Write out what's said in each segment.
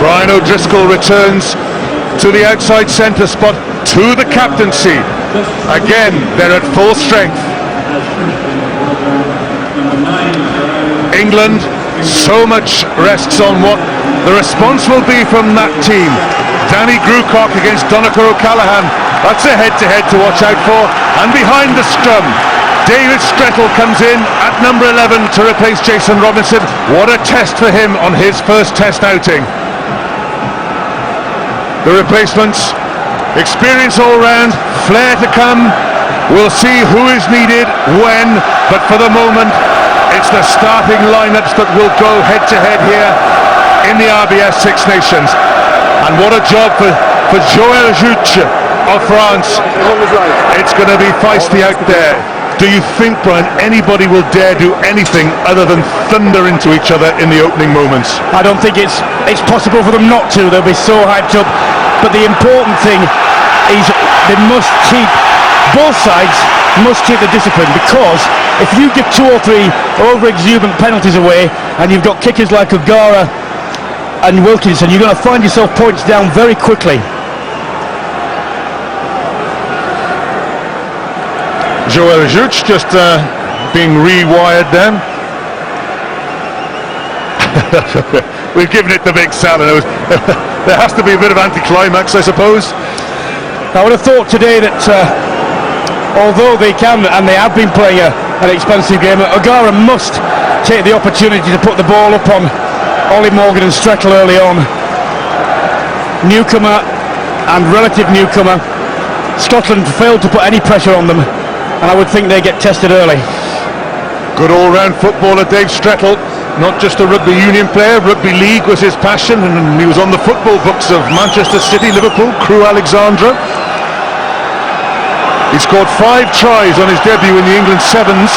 Brian O'Driscoll returns to the outside centre spot, to the captaincy. Again, they're at full strength. England, so much rests on what the response will be from that team. Danny Croke against Donnchadh O'Callaghan. That's a head-to-head to watch out for. And behind the scrum, David Strettle comes in at number 11 to replace Jason Robinson. What a test for him on his first test outing. The replacements, experience all round, flair to come. We'll see who is needed, when, but for the moment, it's the starting lineups that will go head-to-head here in the RBS Six Nations. And what a job for Joël Juche of France. It's going to be feisty out there. Do you think, Brian, anybody will dare do anything other than thunder into each other in the opening moments? I don't think it's possible for them not to. They'll be so hyped up. But the important thing is they must keep, both sides must keep the discipline, because if you give 2 or 3 over-exuberant penalties away and you've got kickers like O'Gara and Wilkinson, you're going to find yourself points down very quickly. Joël Juche just being rewired then. We've given it the big salad. There has to be a bit of anticlimax, I suppose. I would have thought today that although they can and they have been playing an expensive game, O'Gara must take the opportunity to put the ball up on Ollie Morgan and Strettle early on. Newcomer and relative newcomer, Scotland failed to put any pressure on them, and I would think they get tested early. Good all-round footballer Dave Strettle, not just a rugby union player. Rugby league was his passion, and he was on the football books of Manchester City, Liverpool, Crewe Alexandra. He scored 5 tries on his debut in the England Sevens.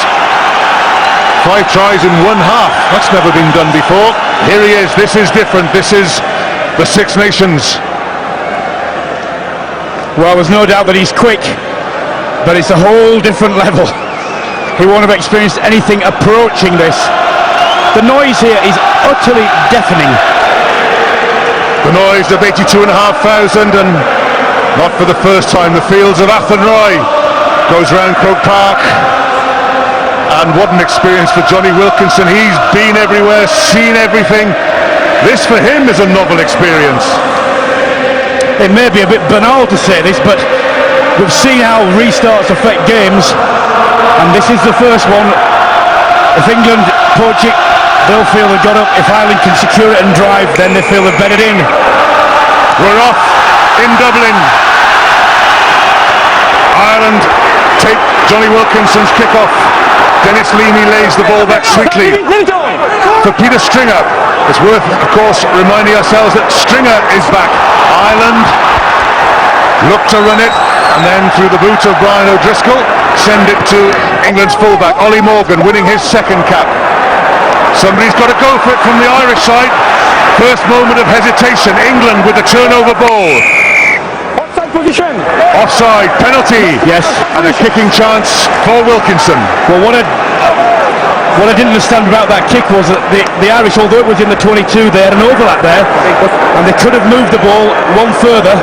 5 tries in one half. That's never been done before. Here he is. This is different. This is the Six Nations. Well, there's no doubt that he's quick, but it's a whole different level. He won't have experienced anything approaching this. The noise here is utterly deafening. The noise of 82,500, and not for the first time, the fields of Athenry goes round Croke Park. And what an experience for Johnny Wilkinson. He's been everywhere, seen everything. This for him is a novel experience. It may be a bit banal to say this, but we've seen how restarts affect games, and this is the first one. If England poach it, they'll feel they've got up. If Ireland can secure it and drive, then they feel they're bedded in. We're off in Dublin. Ireland take Johnny Wilkinson's kick-off. Dennis Leamy lays the ball back sweetly for Peter Stringer. It's worth, of course, reminding ourselves that Stringer is back. Ireland look to run it, and then through the boot of Brian O'Driscoll, send it to England's fullback, Ollie Morgan, winning his second cap. Somebody's got to go for it from the Irish side. First moment of hesitation. England with the turnover ball. Offside position. Offside, penalty. Yes. And a kicking chance for Wilkinson. Well, what I didn't understand about that kick was that the Irish, although it was in the 22, they had an overlap there, and they could have moved the ball one further.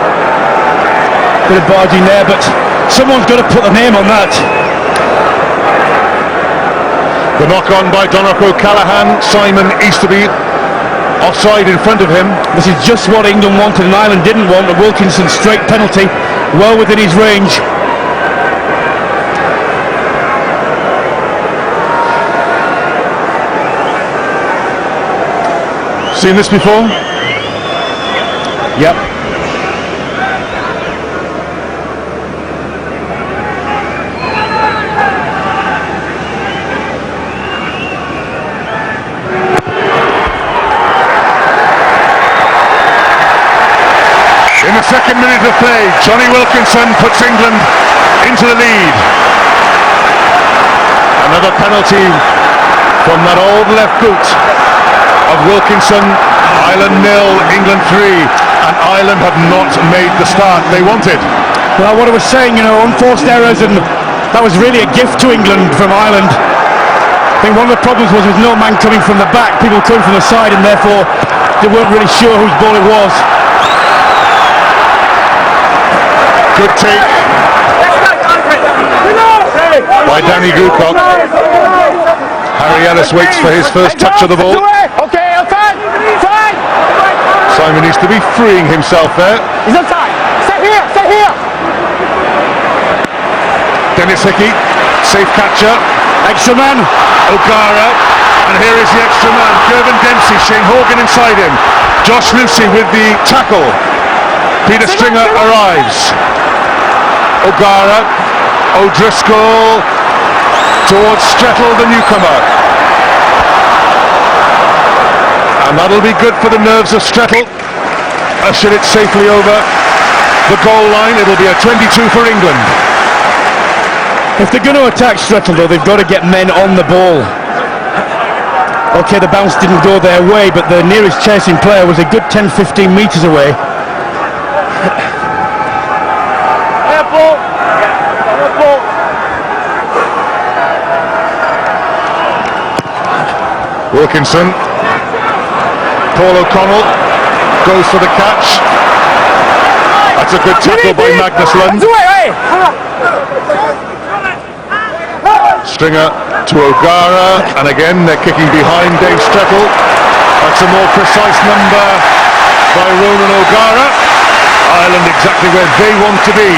Bit of barging there, but someone's got to put the name on that. The knock-on by Donnchadh O'Callaghan. Simon Easterby offside in front of him. This is just what England wanted and Ireland didn't want. A Wilkinson straight penalty, well within his range. Seen this before? Yep. In the second minute of play, Johnny Wilkinson puts England into the lead. Another penalty from that old left boot of Wilkinson. Ireland 0, England 3, and Ireland have not made the start they wanted. Well, what I was saying, unforced errors, and that was really a gift to England from Ireland. I think one of the problems was with no man coming from the back, people coming from the side, and therefore they weren't really sure whose ball it was. Good take by Danny Croke. Harry Ellis waits for his first touch of the ball. Simon needs to be freeing himself there. He's outside. Stay here. Stay here. Dennis Hickey, safe catcher. Extra man. O'Gara, and here is the extra man. Gervin Dempsey, Shane Horgan inside him. Josh Lucy with the tackle. Peter Stringer arrives. O'Gara, O'Driscoll towards Strettle, the newcomer. And that'll be good for the nerves of Strettle. Ushered it safely over the goal line. It'll be a 22 for England. If they're going to attack Strettle, though, they've got to get men on the ball. Okay, the bounce didn't go their way, but the nearest chasing player was a good 10-15 metres away. Wilkinson. Paul O'Connell goes for the catch. That's a good tackle by Magnus Lund. Stringer to O'Gara, and again they're kicking behind Dave Strettle. That's a more precise number by Ronan O'Gara. Ireland exactly where they want to be.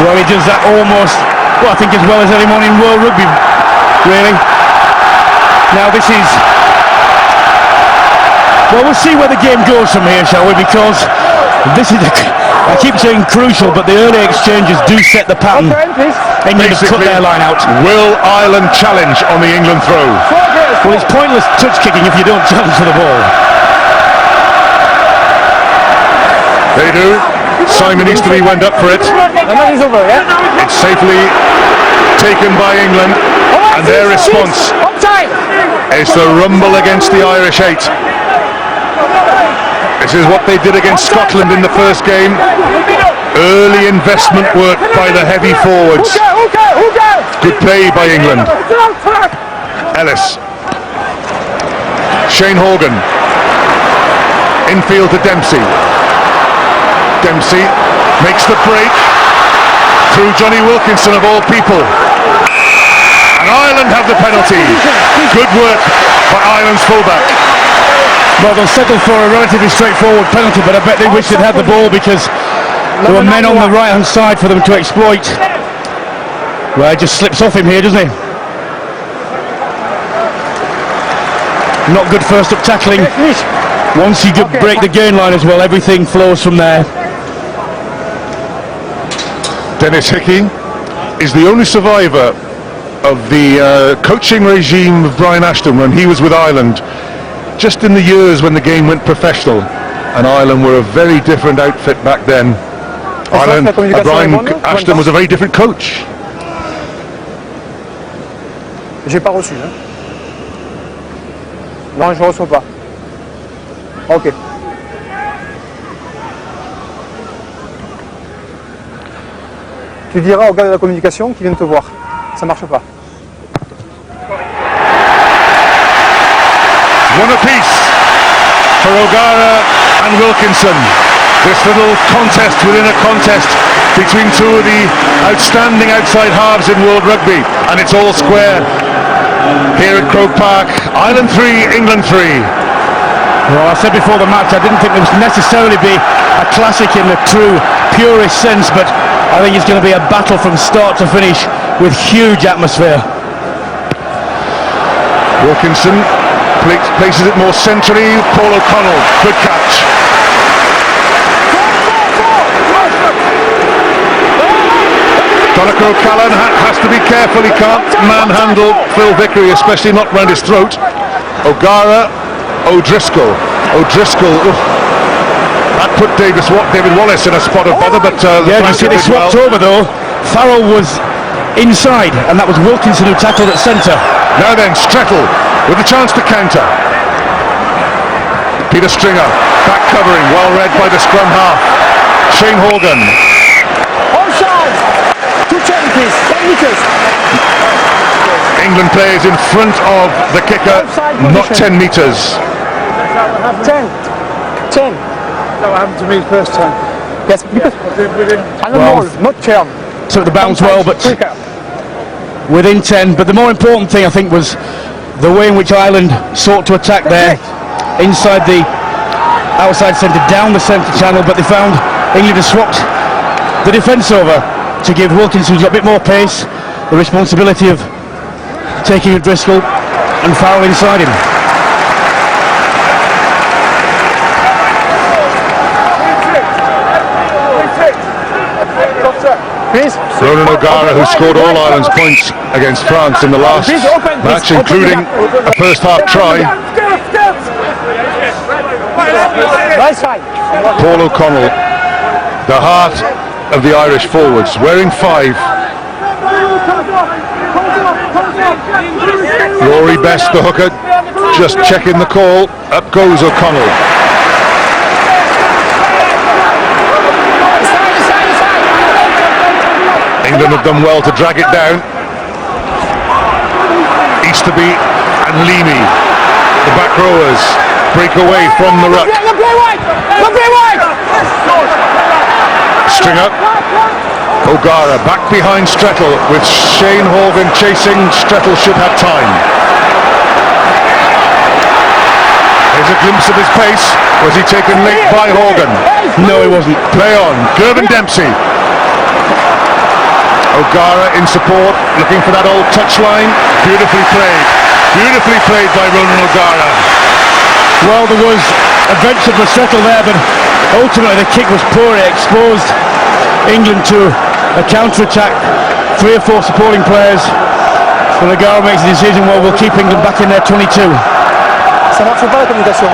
Well, he does that almost, well, I think as well as anyone in World Rugby, really. Now this is, well, we'll see where the game goes from here, shall we, because this is, I keep saying crucial, but the early exchanges do set the pattern. England have cut their line out. Will Ireland challenge on the England throw? Well, it's pointless touch kicking if you don't challenge for the ball. They do. Simon needs to be went up for it. It's safely taken by England, and their response is the rumble against the Irish 8. This is what they did against Scotland in the first game. Early investment work by the heavy forwards. Good play by England. Ellis. Shane Horgan. Infield to Dempsey. Dempsey makes the break through Johnny Wilkinson of all people. And Ireland have the penalty. Good work by Ireland's fullback. Well, they'll settle for a relatively straightforward penalty, but I bet they wish they'd had the ball because there were men on the right hand side for them to exploit. Well, he just slips off him here, doesn't he? Not good first up tackling. Once you break the gain line as well, everything flows from there. Dennis Hickey is the only survivor of the coaching regime of Brian Ashton when he was with Ireland, just in the years when the game went professional, and Ireland were a very different outfit back then. Ireland, Brian Ashton was a very different coach. J'ai pas reçu. Hein? Non, je reçois pas. Ok. Tu diras au gars de la communication qui vient te voir. Ça marche pas. One apiece for O'Gara and Wilkinson. This little contest within a contest between two of the outstanding outside halves in World Rugby, and it's all square here at Croke Park. Ireland 3, England 3. Well, I said before the match I didn't think there would necessarily be a classic in the true purist sense, but I think it's going to be a battle from start to finish with huge atmosphere. Wilkinson places it more centrally. Paul O'Connell, good catch. Donnacha O'Callaghan has to be careful, he can't manhandle Phil Vickery, especially not round his throat. O'Gara, O'Driscoll. That put David Wallace in a spot of bother, but yeah, you see they swapped over though. Farrell was inside, and that was Wilkinson who tackled at centre. Now then, Strettle with a chance to counter. Peter Stringer, back covering, well read by the scrum half. Shane Horgan. Offside! 2 10 meters. England players in front of the kicker, not 10 metres. 10. That happened to me the first time. Yes, because and the ball, not firm. Took the bounce well, but within 10. But the more important thing, I think, was the way in which Ireland sought to attack there, inside the outside centre, down the centre channel, but they found England had swapped the defence over to give Wilkinson a bit more pace, the responsibility of taking a Driscoll and foul inside him. Ronan O'Gara, who scored all Ireland's points against France in the last match, including a first half try. Paul O'Connell, the heart of the Irish forwards, wearing 5. Rory Best, the hooker, just checking the call. Up goes O'Connell. England have done well to drag it down. Easterby and Leamy, the back rowers, break away from the ruck. Stringer, O'Gara back behind Strettle with Shane Horgan chasing. Strettle should have time. Here's a glimpse of his pace. Was he taken late by Horgan? No, he wasn't. Play on, Gervin Dempsey. O'Gara in support, looking for that old touchline. Beautifully played by Ronan O'Gara. Well, there was a venture for Strettle there, but ultimately the kick was poor. It exposed England to a counter-attack. 3 or 4 supporting players. And O'Gara makes the decision, well, we'll keep England back in their 22. Ça marche pas la communication.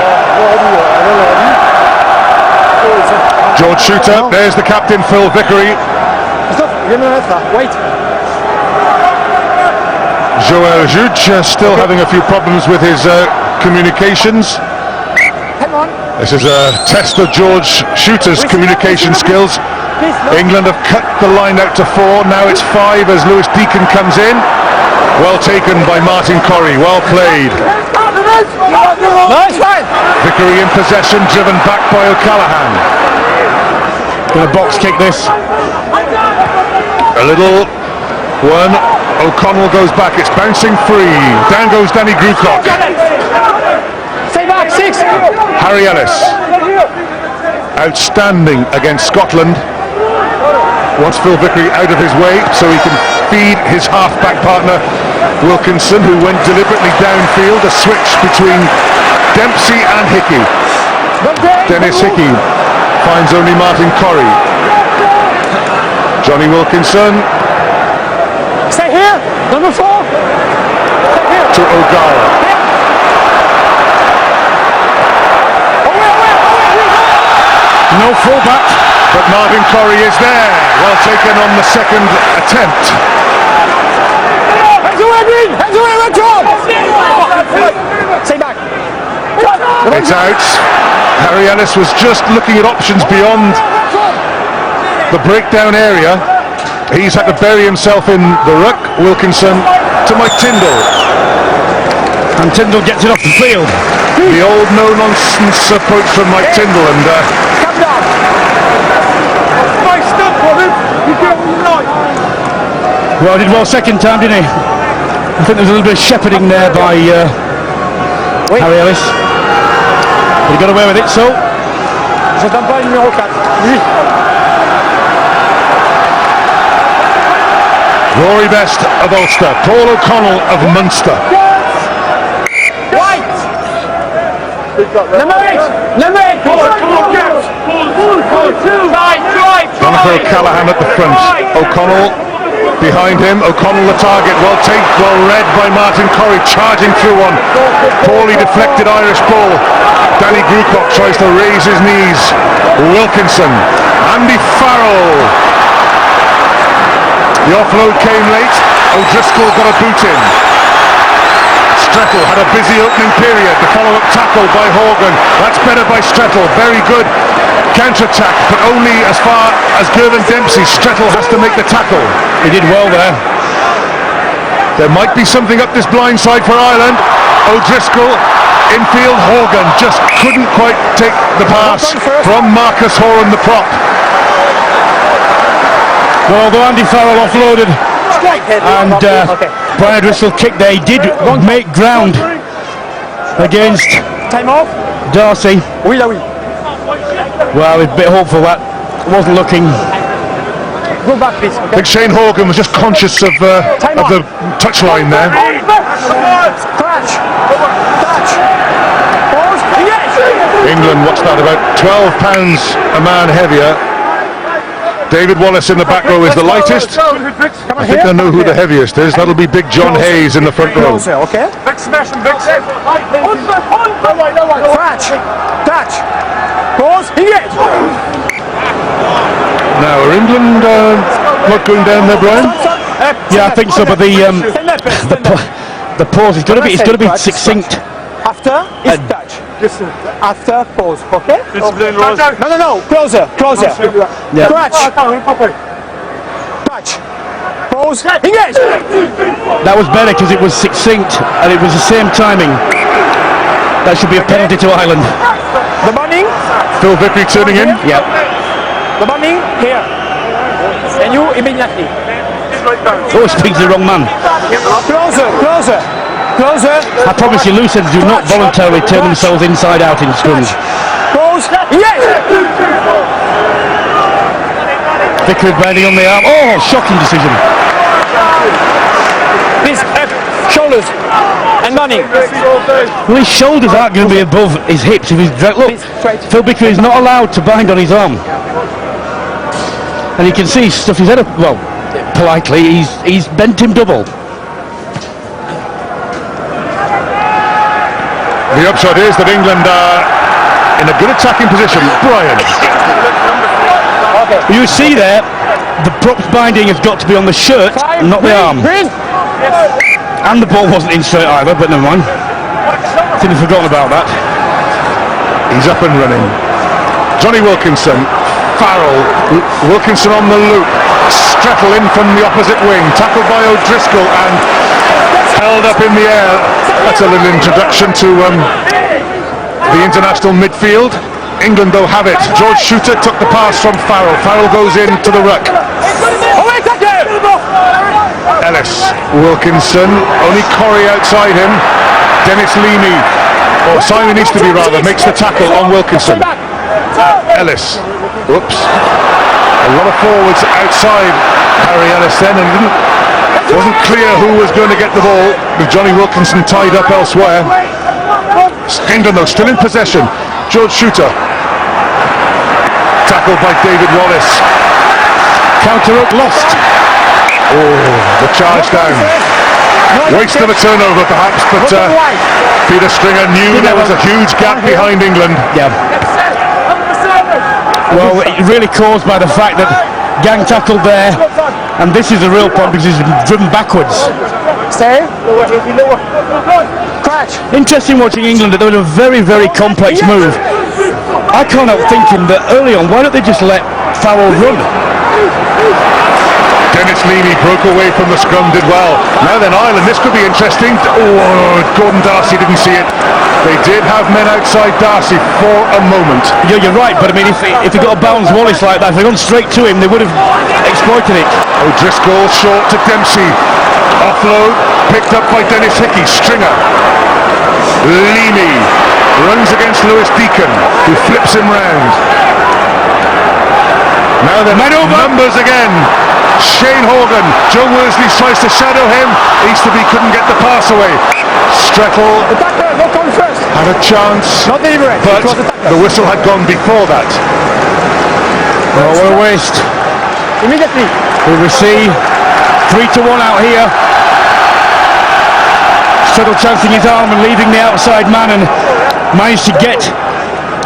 George Shooter, there's the captain, Phil Vickery. Wait. Joël Juge still having a few problems with his communications. This is a test of George Shooter's communication skills. England have cut the line out to 4. Now it's 5 as Lewis Deacon comes in. Well taken by Martin Corrie. Well played. Vickery in possession, driven back by O'Callaghan. Gonna box kick this. A little one. O'Connell goes back. It's bouncing free. Down goes Danny Grucock. Stay back, 6. Harry Ellis, outstanding against Scotland. Wants Phil Vickery out of his way so he can feed his half-back partner Wilkinson, who went deliberately downfield. A switch between Dempsey and Hickey. Dennis Hickey finds only Martin Corrie. Johnny Wilkinson. Stay here, number 4. Stay here. To O'Gara. No fullback, but Martin Corrie is there. Well taken on the second attempt. Stay back. It's out. Harry Ellis was just looking at options beyond the breakdown area. He's had to bury himself in the ruck. Wilkinson to Mike Tyndall. And Tyndall gets it off the field. The old no-nonsense approach from Mike Tyndall, and well, he did well second time, didn't he? I think there was a little bit of shepherding there by Harry Ellis. But he got away with it, so. J'entends pas le numéro 4. Lui. Rory Best of Ulster, Paul O'Connell of Munster. White. Number 8. Number 8. Jonathan O'Callaghan at the front. O'Connell behind him. O'Connell the target. Well read by Martin Corrie, charging through one. Poorly deflected Irish ball. Danny Grucock tries to raise his knees. Wilkinson. Andy Farrell. The offload came late. O'Driscoll got a boot in. Strettle had a busy opening period. The follow-up tackle by Horgan. That's better by Strettle. Very good counter-attack, but only as far as Gervin Dempsey. Strettle has to make the tackle. He did well there. There might be something up this blind side for Ireland. O'Driscoll, infield, Horgan just couldn't quite take the pass from Marcus Horan, the prop. Well, although Andy Farrell offloaded and Brian O'Driscoll kicked there, he did make ground against Time off. Darcy. Oui, là, oui. Well, it's a bit hopeful that wasn't looking. Go back, please. I think Shane Horgan was just conscious of the touchline there. Touch. Pause. Yes. England, what's that, about 12 pounds a man heavier. David Wallace in the back row is the lightest. I think I know who the heaviest is. That'll be Big John Hayes in the front row. Okay. Touch. Pause. Yes. Now, are England not going down there, Brian? Yeah, I think so. But the pause is going to be succinct. After is touch. After pause. Okay. No. Closer. Yeah. Touch. Pause. Engage. That was better because it was succinct and it was the same timing. That should be a penalty to Ireland. The bunning. Phil Vickery turning in. Yep. The bunning here. And you immediately. Oh, speaks to the wrong man. Closer. I promise you, loose ends do not voluntarily turn themselves inside out in scrums. Pause. Yes. Vickery binding on the arm. Oh, shocking decision. Please, shoulders and bunning. Well, his shoulders aren't going to be above his hips if he's look. Phil Vickery is not allowed to bind on his arm, and you can see he's stuffed his head up. Well, politely, he's bent him double. The upshot is that England are in a good attacking position. Brian. You see there, the props binding has got to be on the shirt, not the arm. And the ball wasn't in straight either, but never mind. Didn't have forgotten about that. He's up and running. Johnny Wilkinson, Farrell, Wilkinson on the loop, Strettle in from the opposite wing, tackled by O'Driscoll and held up in the air. That's a little introduction to the international midfield. England though have it. George Shooter took the pass from Farrell. Farrell goes into the ruck. Ellis, Wilkinson, only Corrie outside him. Dennis Leamy, or Simon Easterby rather, makes the tackle on Wilkinson. Ellis, whoops. A lot of forwards outside Harry Ellis then, and it wasn't clear who was going to get the ball with Johnny Wilkinson tied up elsewhere. England though still in possession. George Shooter, tackled by David Wallace. Counter up lost. Oh, the charge down. Waste of a turnover perhaps, but Peter Stringer knew there was a huge gap behind England. Yeah. Well, it really caused by the fact that Gang tackled there, and this is a real problem because he's been driven backwards. Stay. Catch. Interesting watching England. They're doing a very, very complex move. I can't help thinking that early on, why don't they just let Farrell run? Dennis Leamy broke away from the scrum, did well. Now then, Ireland, this could be interesting. Oh, Gordon Darcy didn't see it. They did have men outside Darcy for a moment. Yeah, you're right, but I mean, if they got a bounce Wallace like that, if they'd gone straight to him, they would have exploited it. O'Driscoll short to Dempsey. Offload, picked up by Dennis Hickey. Stringer. Leamy runs against Lewis Deacon, who flips him round. Now the numbers again. Shane Horgan, Joe Worsley tries to shadow him. Easterby couldn't get the pass away. Strettle had a chance, but the whistle had gone before that. Oh, what a waste. Immediately. We see 3-1 out here. Strettle chancing his arm and leaving the outside man and managed to get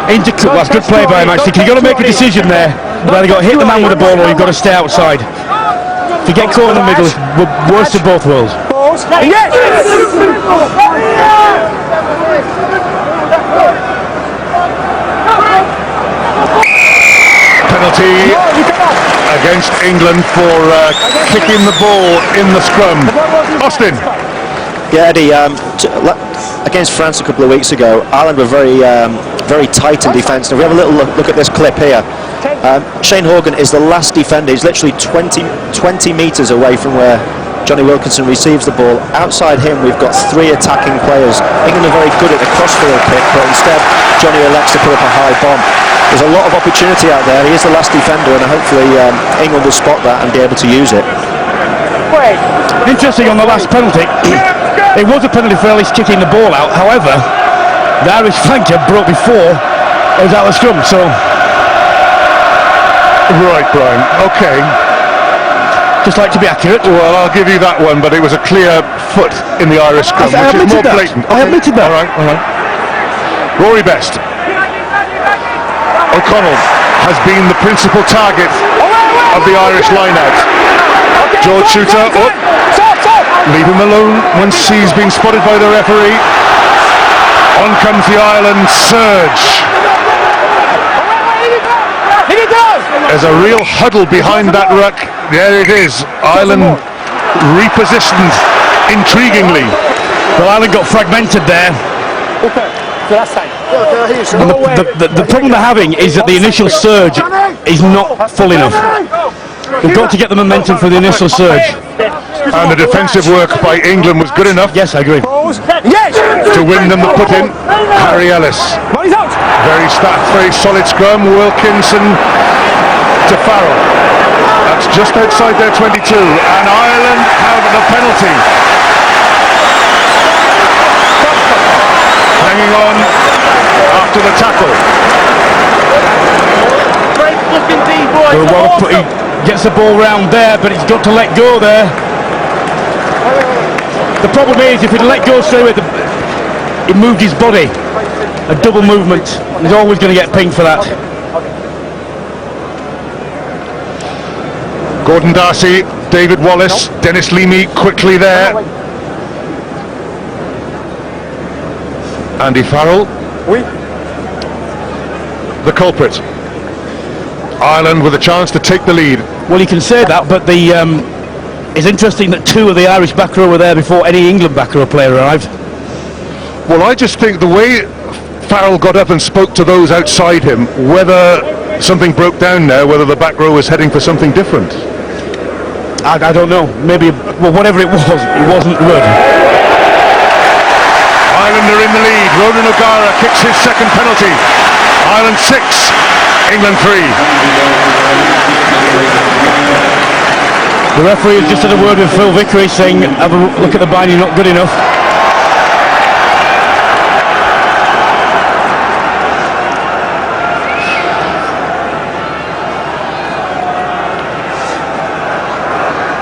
into Cook. Well, that's good play by him actually, because you've got to make a decision there. You've either got to hit the man with the ball or you've got to stay outside. If you get caught in the middle, it's worst of both worlds. Penalty against England for kicking the ball in the scrum. Austin. Yeah, Eddie, against France a couple of weeks ago, Ireland were very tight in defence. Now we have a little look at this clip here. Shane Horgan is the last defender. He's literally 20 metres away from where Johnny Wilkinson receives the ball. Outside him, we've got 3 attacking players. England are very good at the crossfield kick, but instead Johnny elects to put up a high bomb. There's a lot of opportunity out there. He is the last defender, and hopefully England will spot that and be able to use it. Interesting on the last penalty. It was a penalty for Ellis kicking the ball out. However, the Irish flanker broke before it was out of the scrum. So, right, Brian. Okay. Just like to be accurate. Well, I'll give you that one, but it was a clear foot in the Irish scrum, I which is more admitted that. blatant. I admitted that. All right. Rory Best. O'Connell has been the principal target of the Irish line-out. George Shooter, leave him alone once he's been spotted by the referee. On comes the Ireland surge. There's a real huddle behind that ruck. There it is. Ireland repositioned intriguingly. Well, Ireland got fragmented there. And the problem they're having is that the initial surge is not full enough. They've got to get the momentum for the initial surge. And the defensive work by England was good enough. Yes, I agree. To win them the put-in. Harry Ellis. Very solid scrum. Wilkinson to Farrell. That's just outside their 22. And Ireland have the penalty. Hanging on after the tackle. He gets the ball round there, but he's got to let go there. The problem is, if he'd let go straight away, he moved his body. A double movement. He's always going to get pinged for that. Gordon Darcy, David Wallace, Dennis Leamy quickly there. Andy Farrell, the culprit. Ireland with a chance to take the lead. Well, you can say that, but it's interesting that 2 of the Irish back row were there before any England back row player arrived. Well, I just think the way Farrell got up and spoke to those outside him, whether something broke down there, whether the back row was heading for something different. I don't know. Maybe, well, whatever it wasn't good. Ireland are in the lead. Ronan O'Gara kicks his second penalty. Ireland 6, England 3. The referee has just had a word with Phil Vickery saying, have a look at the binding, not good enough.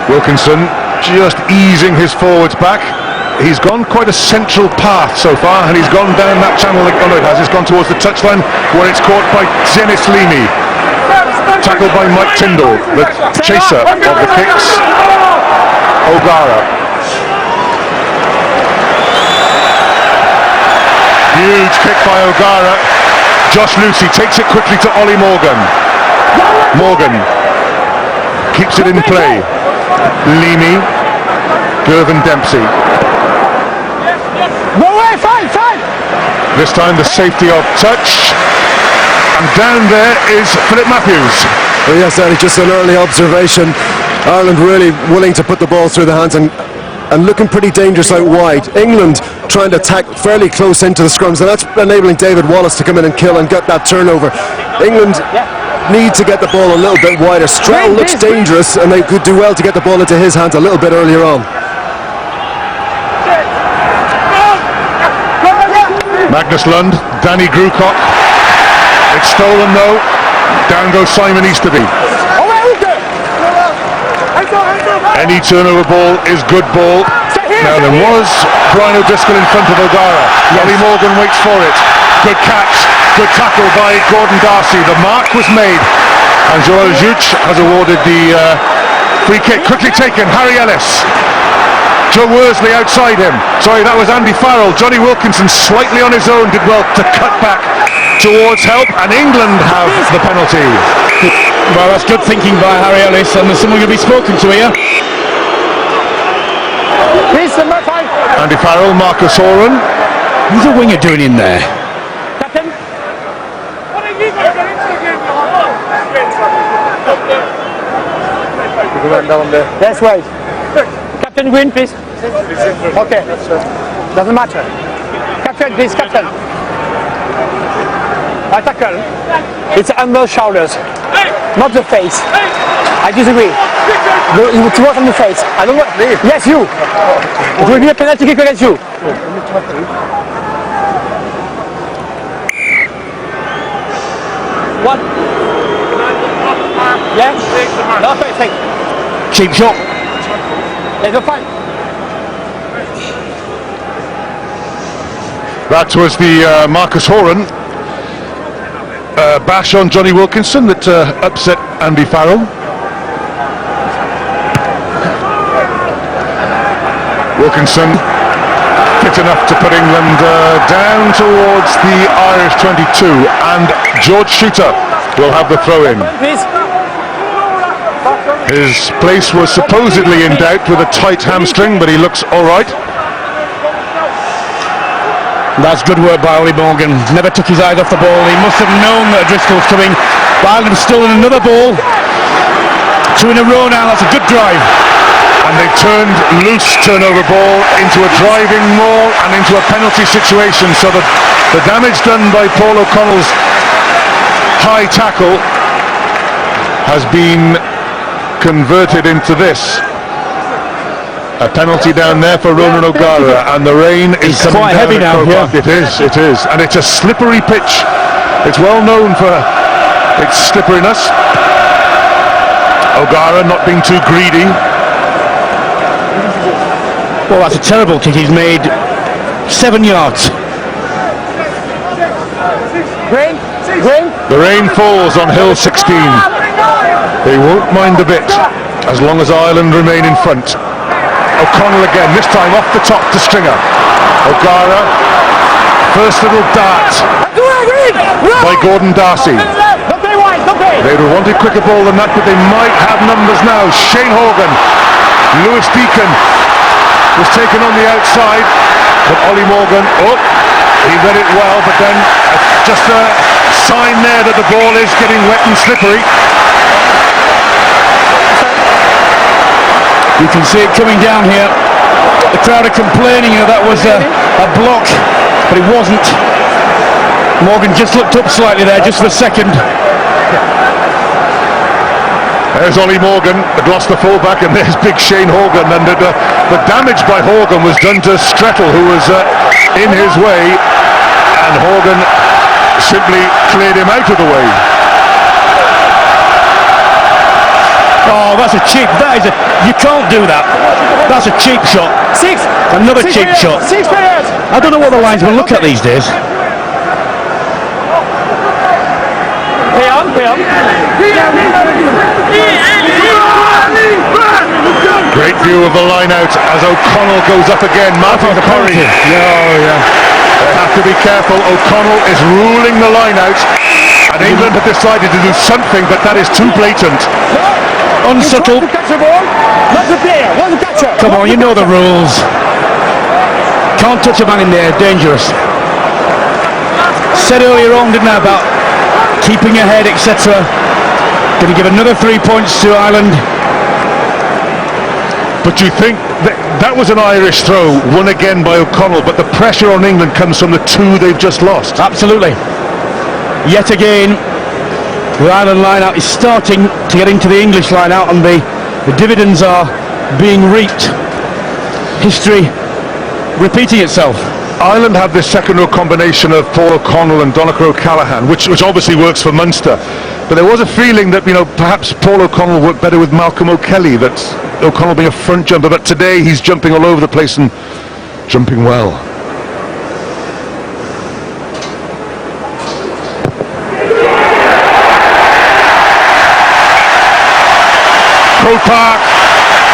Wilkinson just easing his forwards back. He's gone quite a central path so far, and he's gone down that channel. It's gone towards the touchline, where it's caught by Dennis Leamy. Tackled by Mike Tyndall, the chaser of the kicks. O'Gara. Huge kick by O'Gara. Josh Lucy takes it quickly to Ollie Morgan. Morgan keeps it in play. Leamy, Gervin Dempsey. This time the safety of touch, and down there is Philip Matthews. Well, yes, Eddie, just an early observation. Ireland really willing to put the ball through the hands and looking pretty dangerous out wide. England trying to attack fairly close into the scrums, and that's enabling David Wallace to come in and kill and get that turnover. England need to get the ball a little bit wider. Stroll looks dangerous, and they could do well to get the ball into his hands a little bit earlier on. Magnus Lund, Danny Grucock. It's stolen though. Down goes Simon Easterby. Any turnover ball is good ball. Now there was Brian O'Driscoll in front of O'Gara. Ollie Morgan waits for it. Good catch. Good tackle by Gordon Darcy. The mark was made, and Joel Juch has awarded the free kick. Quickly taken. Harry Ellis. Joe Worsley outside him. Sorry, that was Andy Farrell. Johnny Wilkinson slightly on his own did well to cut back towards help, and England have the penalty. Well, that's good thinking by Harry Ellis, and there's someone going to be spoken to here. Please, number 5. Andy Farrell, Marcus Horan. Who's the winger doing in there? Captain. That's right. Captain Green, please. Okay. Doesn't matter. Captain, please, Captain. I tackle. It's under shoulders, not the face. I disagree. It was on the face. I don't want. Yes, you. It will be a penalty kick against you. What? Yes. No, thank you. Cheap shot. There's a fight. That was the Marcus Horan bash on Johnny Wilkinson that upset Andy Farrell. Wilkinson fit enough to put England down towards the Irish 22, and George Shooter will have the throw in. His place was supposedly in doubt with a tight hamstring, but he looks all right. That's good work by Ollie Morgan. Never took his eyes off the ball. He must have known that Driscoll was coming. But Ireland stolen another ball. 2 in a row now. That's a good drive. And they turned loose turnover ball into a driving maul and into a penalty situation. So the damage done by Paul O'Connell's high tackle has been converted into this. A penalty down there for Ronan O'Gara, and the rain is coming quite down heavy at now. Croke. Yeah. It is, and it's a slippery pitch. It's well known for its slipperiness. O'Gara not being too greedy. Well, that's a terrible kick he's made. 7 yards. Green. The rain falls on Hill 16. They won't mind a bit as long as Ireland remain in front. O'Connell again, this time off the top to Stringer. O'Gara, first little dart by Gordon Darcy. They'd have wanted quicker ball than that, but they might have numbers now. Shane Horgan, Lewis Deacon was taken on the outside, but Ollie Morgan, he read it well, but then just a sign there that the ball is getting wet and slippery. You can see it coming down here. The crowd are complaining that was a block, but it wasn't. Morgan just looked up slightly there, just for a second. There's Ollie Morgan, had lost the fullback, and there's big Shane Horgan. And the damage by Horgan was done to Strettle, who was in his way, and Horgan simply cleared him out of the way. Oh, that's a cheap. You can't do that. That's a cheap shot. Another cheap shot. I don't know what the linesmen look at these days. Pay on. Great view of the line out as O'Connell goes up again. Martin Curry. They have to be careful. O'Connell is ruling the line out, and England have decided to do something, but that is too blatant. Unsubtle. Catch the ball, not the player, not the catcher. Come on, you know the rules. Can't touch a man in there, dangerous. Said earlier on, didn't I, about keeping ahead, etc. Going to give another 3 points to Ireland. But you think that was an Irish throw, won again by O'Connell, but the pressure on England comes from the 2 they've just lost. Absolutely. Yet again, the Ireland line-out is starting to get into the English line-out, and the dividends are being reaped. History repeating itself. Ireland have this second row combination of Paul O'Connell and Donnacha O'Callaghan, which obviously works for Munster. But there was a feeling that, perhaps Paul O'Connell worked better with Malcolm O'Kelly, that O'Connell being a front jumper, but today he's jumping all over the place and jumping well. Croke Park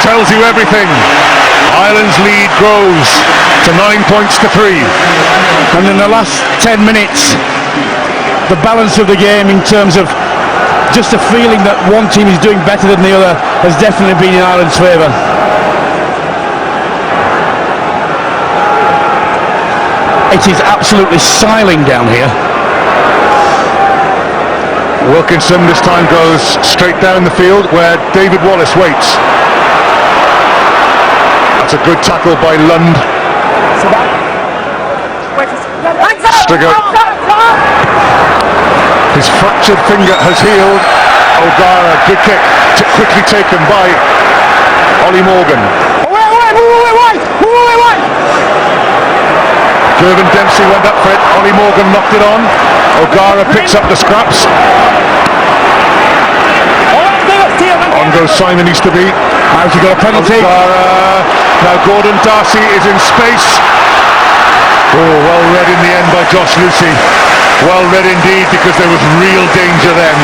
tells you everything. Ireland's lead grows to 9 points to 3. And in the last 10 minutes, the balance of the game in terms of just a feeling that one team is doing better than the other has definitely been in Ireland's favour. It is absolutely siling down here. Wilkinson this time goes straight down the field where David Wallace waits. That's a good tackle by Lund. Stringer. His fractured finger has healed. O'Gara, good kick, quickly taken by Ollie Morgan. Gervin Dempsey went up for it. Ollie Morgan knocked it on. O'Gara picks up the scraps. On goes Simon Easterby. How's he got a penalty? O'Gara. Now Gordon Darcy is in space. Oh, well read in the end by Josh Lucy. Well read indeed, because there was real danger then.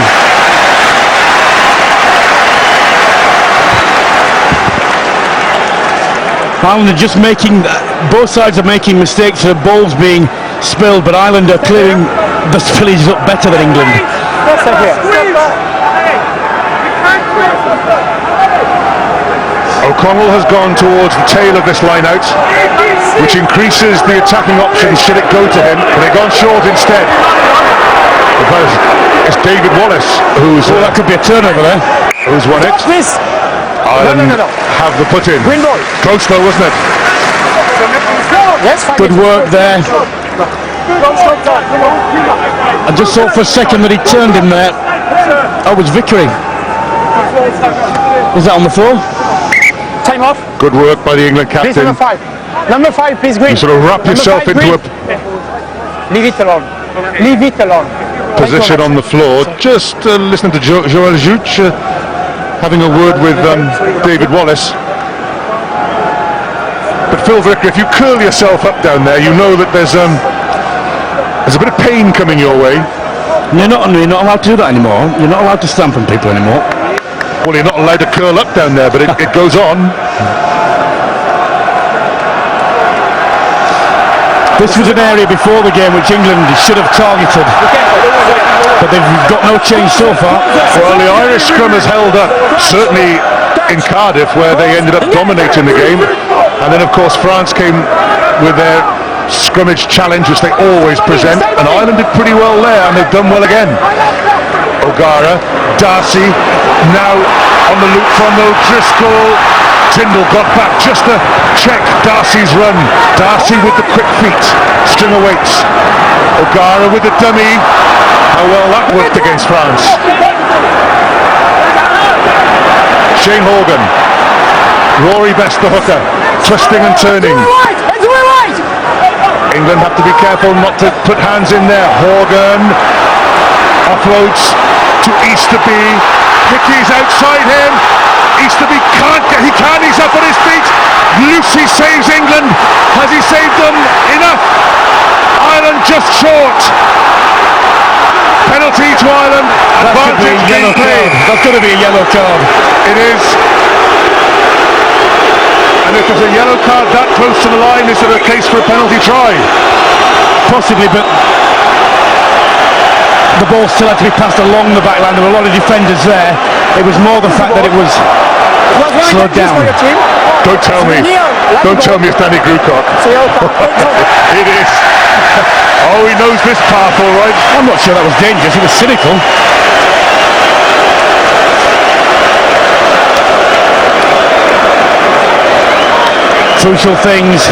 Ireland are just making, both sides are making mistakes for the balls being spilled, but Ireland are clearing the spillage up better than England. O'Connell has gone towards the tail of this line out, which increases the attacking options should it go to him, but they've gone short instead. Because it's David Wallace who's... Well, that could be a turnover there. Who's won it. Ireland have the put in. Close though, wasn't it? Good work there. I just thought for a second that he turned him there. Oh, it was Vickery. Was that on the floor? Time off. Good work by the England Please, captain. number 5. Number 5, please, Green. You sort of wrap yourself into a Leave it alone. Leave it alone. position on the floor. Just listening to Joël Juch having a word with David Wallace. But Phil Vicker, if you curl yourself up down there, you know that there's a bit of pain coming your way. You're not allowed to do that anymore. You're not allowed to stamp on people anymore. Well, you're not allowed to curl up down there, but it goes on. This was an area before the game which England should have targeted, but they've got no change so far. Well, the Irish scrum has held up, certainly in Cardiff, where they ended up dominating the game. And then, of course, France came with their scrimmage challenge, which they always present, and Ireland did pretty well there, and they've done well again. O'Gara, Darcy, now on the loop from O'Driscoll. Tyndall got back just to check Darcy's run. Darcy with the quick feet. Stringer waits. O'Gara with the dummy. How well that worked against France. Shane Horgan. Rory Best the hooker. Twisting and turning. England have to be careful not to put hands in there. Horgan offloads to Easterby. Hickey's outside him. Easterby he's up on his feet. Lucy saves England. Has he saved them? Enough. Ireland just short. Penalty to Ireland. Advantage being played. That's going to be a yellow card. It is. And if there's a yellow card that close to the line, is there a case for a penalty try? Possibly, but the ball still had to be passed along the back line. There were a lot of defenders there. It was more the fact that it was slowed down. Don't tell me. Don't tell me it's Danny Grucock. It is. Oh, he knows this path all right. I'm not sure that was dangerous. It was cynical. Crucial things.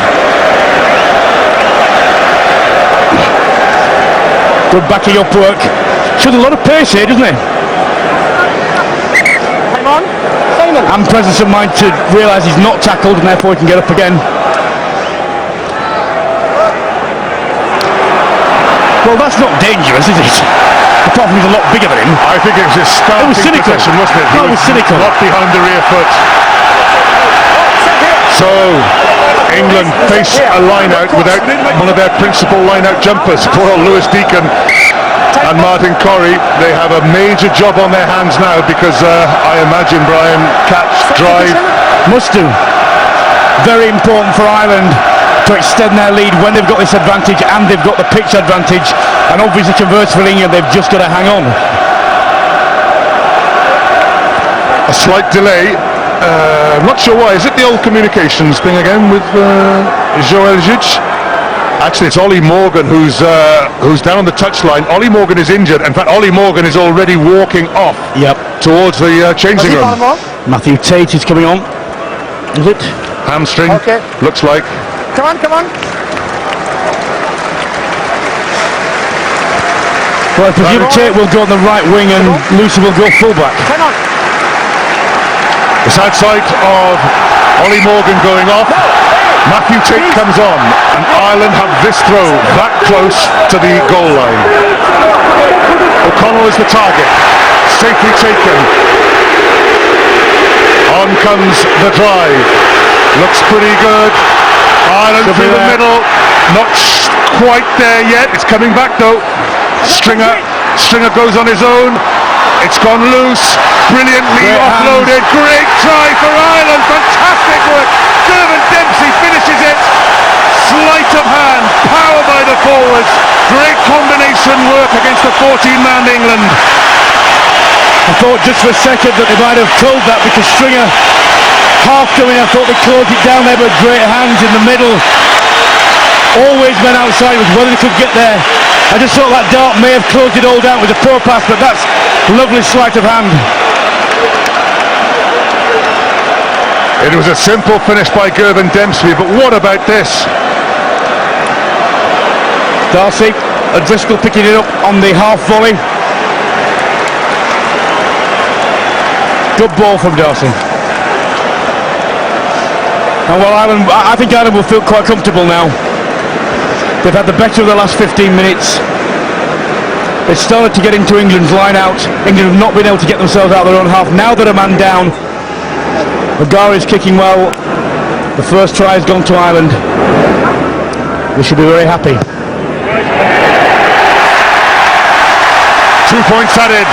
Good backing up work. Shows a lot of pace here, doesn't he? Come on, Simon. And presence of mind to realise he's not tackled and therefore he can get up again. Well, that's not dangerous, is it? Apart from he's a lot bigger than him. I think it was his starting position, wasn't it? It was cynical. Not behind the rear foot. So England face a line-out without one of their principal line-out jumpers. Poor old Lewis Deacon and Martin Corrie. They have a major job on their hands now because I imagine, Brian, catch, drive. Must do. Very important for Ireland to extend their lead when they've got this advantage and they've got the pitch advantage, and obviously conversely for England, they've just got to hang on. A slight delay. I'm not sure why. Is it the old communications thing again with Joel Zic? Actually, it's Ollie Morgan who's down on the touchline. Ollie Morgan is injured. In fact, Ollie Morgan is already walking off towards the changing room. Matthew Tate is coming on. Is it? Hamstring, looks like. Come on, come on. Well, I presume Tate will go on the right wing and Lucy will go fullback. Come on. It's outside of Ollie Morgan going off. Matthew Tate comes on, and Ireland have this throw that close to the goal line. O'Connell is the target, safely taken. On comes the drive, looks pretty good. Ireland through the middle, not quite there yet, it's coming back though. Stringer goes on his own, it's gone loose, brilliantly offloaded, great try for Ireland, fantastic work. Gervin Dempsey finishes it, sleight of hand, power by the forwards, great combination work against the 14-man England. I thought just for a second that they might have called that because Stringer half coming, I thought they closed it down there, but great hands in the middle, always went outside, was whether they could get there. I just thought that dart may have closed it all down with a poor pass, but that's lovely sleight of hand. It was a simple finish by Gervin Dempsey, but what about this? Darcy, O'Driscoll picking it up on the half volley. Good ball from Darcy. And well, Ireland, I think Ireland will feel quite comfortable now. They've had the better of the last 15 minutes. They've started to get into England's line out. England have not been able to get themselves out of their own half. Now they're a man down. O'Gara is kicking well. The first try has gone to Ireland. We should be very happy. 2 points added.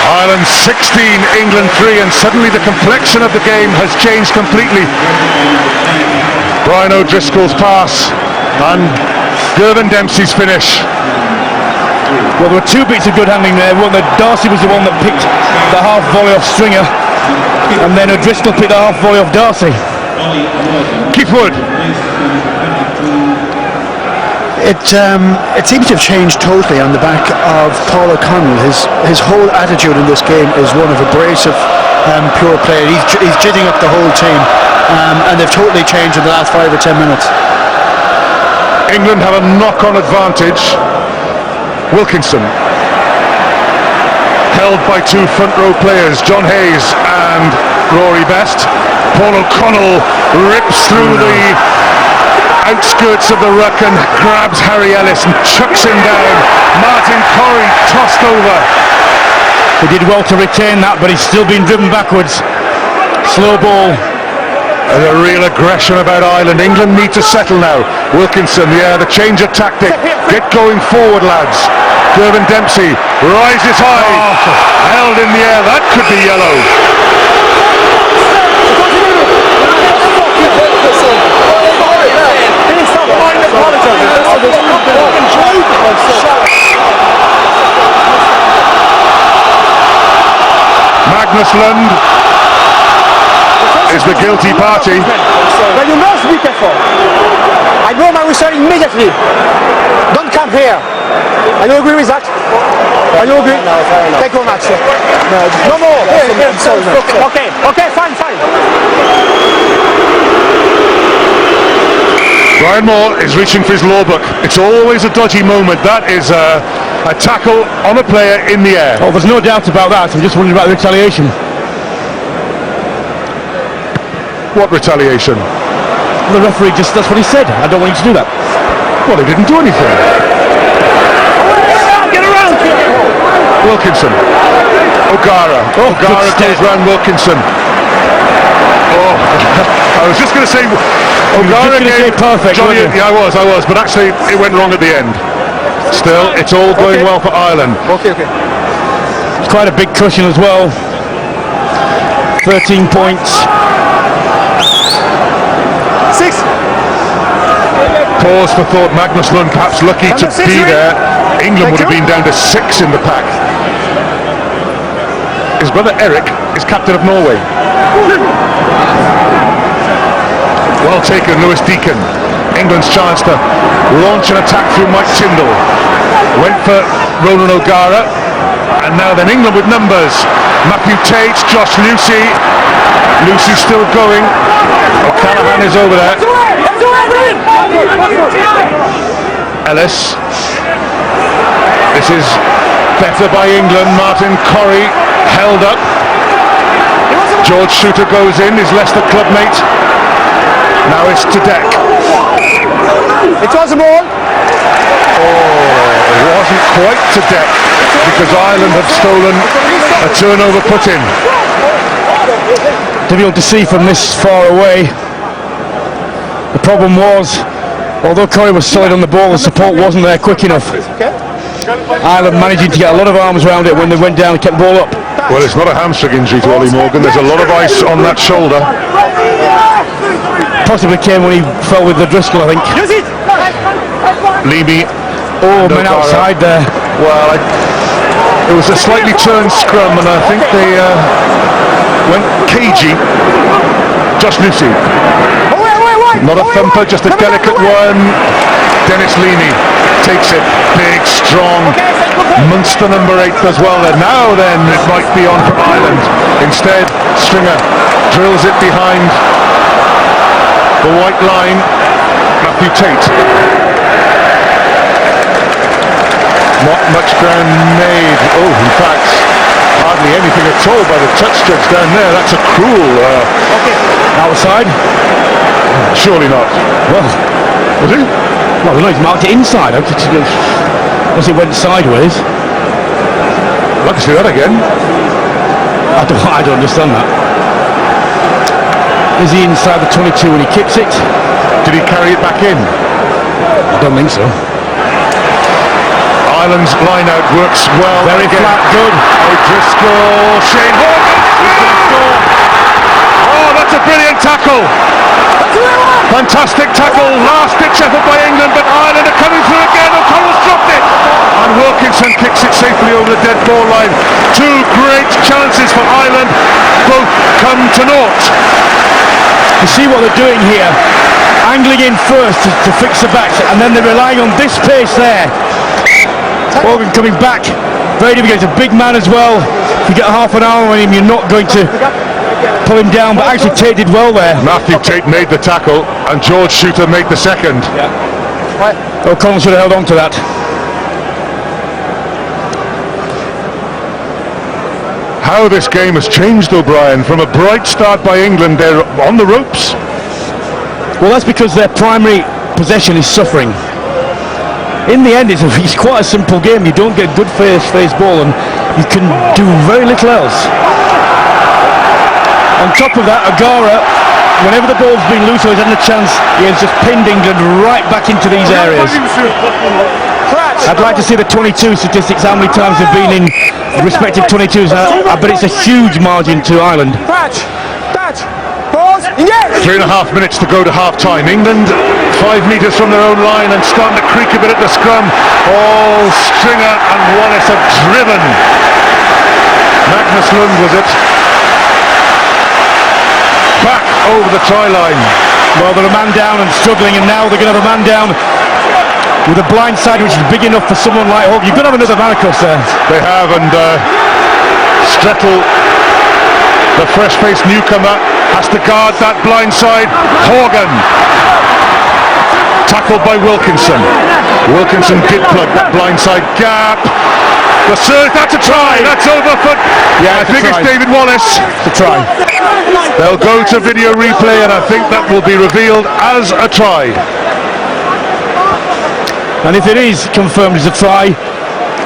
Ireland 16, England 3, and suddenly the complexion of the game has changed completely. Brian O'Driscoll's pass and Gervin Dempsey's finish. Well, there were two bits of good handling there. One, that Darcy was the one that picked the half volley off Stringer, and then O'Driscoll picked the half volley off Darcy. Keith Wood. It seems to have changed totally on the back of Paul O'Connell. His whole attitude in this game is one of abrasive, pure play. He's jidding up the whole team, and they've totally changed in the last 5 or 10 minutes. England have a knock-on advantage. Wilkinson held by two front row players, John Hayes and Rory Best. Paul O'Connell rips through the outskirts of the ruck and grabs Harry Ellis and chucks him down. Martin Corrie tossed over. He did well to retain that, but he's still been driven backwards. Slow ball. There's a real aggression about Ireland. England need to settle now. Wilkinson, the change of tactic. Get going forward, lads. Gervin Dempsey rises high. Held in the air. That could be yellow. Magnus Lund is the guilty party. But you must be careful. I blow my whistle immediately. Don't come here. Are you agree with that? Are you agree? No, fair enough. Thank you very much. No more. Okay, fine. Brian Moore is reaching for his law book. It's always a dodgy moment. That is a tackle on a player in the air. Oh, there's no doubt about that. I'm just wondering about the retaliation. What retaliation? The referee that's what he said. I don't want you to do that. Well, he didn't do anything. Get around. Wilkinson. O'Gara goes round Wilkinson. Oh, I was just going to say O'Gara gave perfect. Johnny, yeah, I was, but actually it went wrong at the end. Still, it's all going well for Ireland. Okay. It's quite a big cushion as well. 13 points. Pause for thought. Magnus Lund perhaps lucky to be there. England would have been down to 6 in the pack. His brother Eric is captain of Norway. Well taken, Lewis Deacon. England's chance to launch an attack through Mike Tyndall. Went for Ronan O'Gara. And now then England with numbers. Matthew Tate, Josh Lucy. Lucy's still going. O'Callaghan is over there. Ellis. This is better by England. Martin Corrie held up. George Shooter goes in, his Leicester clubmate. Now it's to deck. It was a ball. Oh, it wasn't quite to deck because Ireland had stolen a turnover put in. Difficult to see from this far away. The problem was, although Corrie was solid on the ball, the support wasn't there quick enough. Ireland managing to get a lot of arms around it when they went down and kept the ball up. Well, it's not a hamstring injury to Ollie Morgan. There's a lot of ice on that shoulder. Possibly came when he fell with the Driscoll, I think. Leamy. Oh, man outside there. Well, it was a slightly turned scrum, and I think they went cagey. Josh Lucy. Not a thumper, just a delicate one. Dennis Leamy takes it, big, strong. Munster number 8 does well there. Now then, it might be on for Ireland. Instead, Stringer drills it behind the white line. Matthew Tate. Not much ground made. Oh, in fact, hardly anything at all by the touch judge down there. That's a cruel. Outside? Surely not. Well, Was he? well, no, he's marked it inside. Unless it went sideways. I'd like to see that again. I don't understand that. Is he inside the 22 when he kicks it? Did he carry it back in? I don't think so. Ireland's line out works well. Very again. flat, good. O'Driscoll, Shane Horgan. He's going to score. Oh, that's a brilliant tackle. Fantastic tackle. Last ditch effort by England, but Ireland are coming through again. O'Connell's dropped it. And Wilkinson kicks it safely over the dead ball line. 2 great chances for Ireland. Both come to naught. You see what they're doing here. Angling in first to fix the backs, and then they're relying on this pace there. Morgan coming back, very difficult. He's a big man as well. If you get half an hour on him, you're not going to pull him down, but actually Tate did well there. Matthew Tate made the tackle and George Shooter made the second. O'Connell should have held on to that. How this game has changed, O'Brien. From a bright start by England, they're on the ropes. Well, that's because their primary possession is suffering. In the end, it's quite a simple game. You don't get good face ball and you can do very little else. On top of that, O'Gara, whenever the ball's been loose or he's had a chance, he has just pinned England right back into these areas. I'd like to see the 22 statistics, how many times they've been in respective 22s. I bet it's a huge margin to Ireland. 3.5 minutes to go to half time. England 5 metres from their own line and starting to creak a bit at the scrum. Oh, Stringer and Wallace have driven. Magnus Lund was it. Back over the try line. Well, they're a man down and struggling, and now they're going to have a man down with a blind side which is big enough for someone like Hope. You've got to have another man across there. They have, and Strettle, the fresh-faced newcomer, has to guard that blind side. Horgan, tackled by Wilkinson. Wilkinson did plug that blind side gap. The surge, that's a try, that's over foot. Yeah, I think it's David Wallace. It's a try. They'll go to video replay, and I think that will be revealed as a try. And if it is confirmed as a try,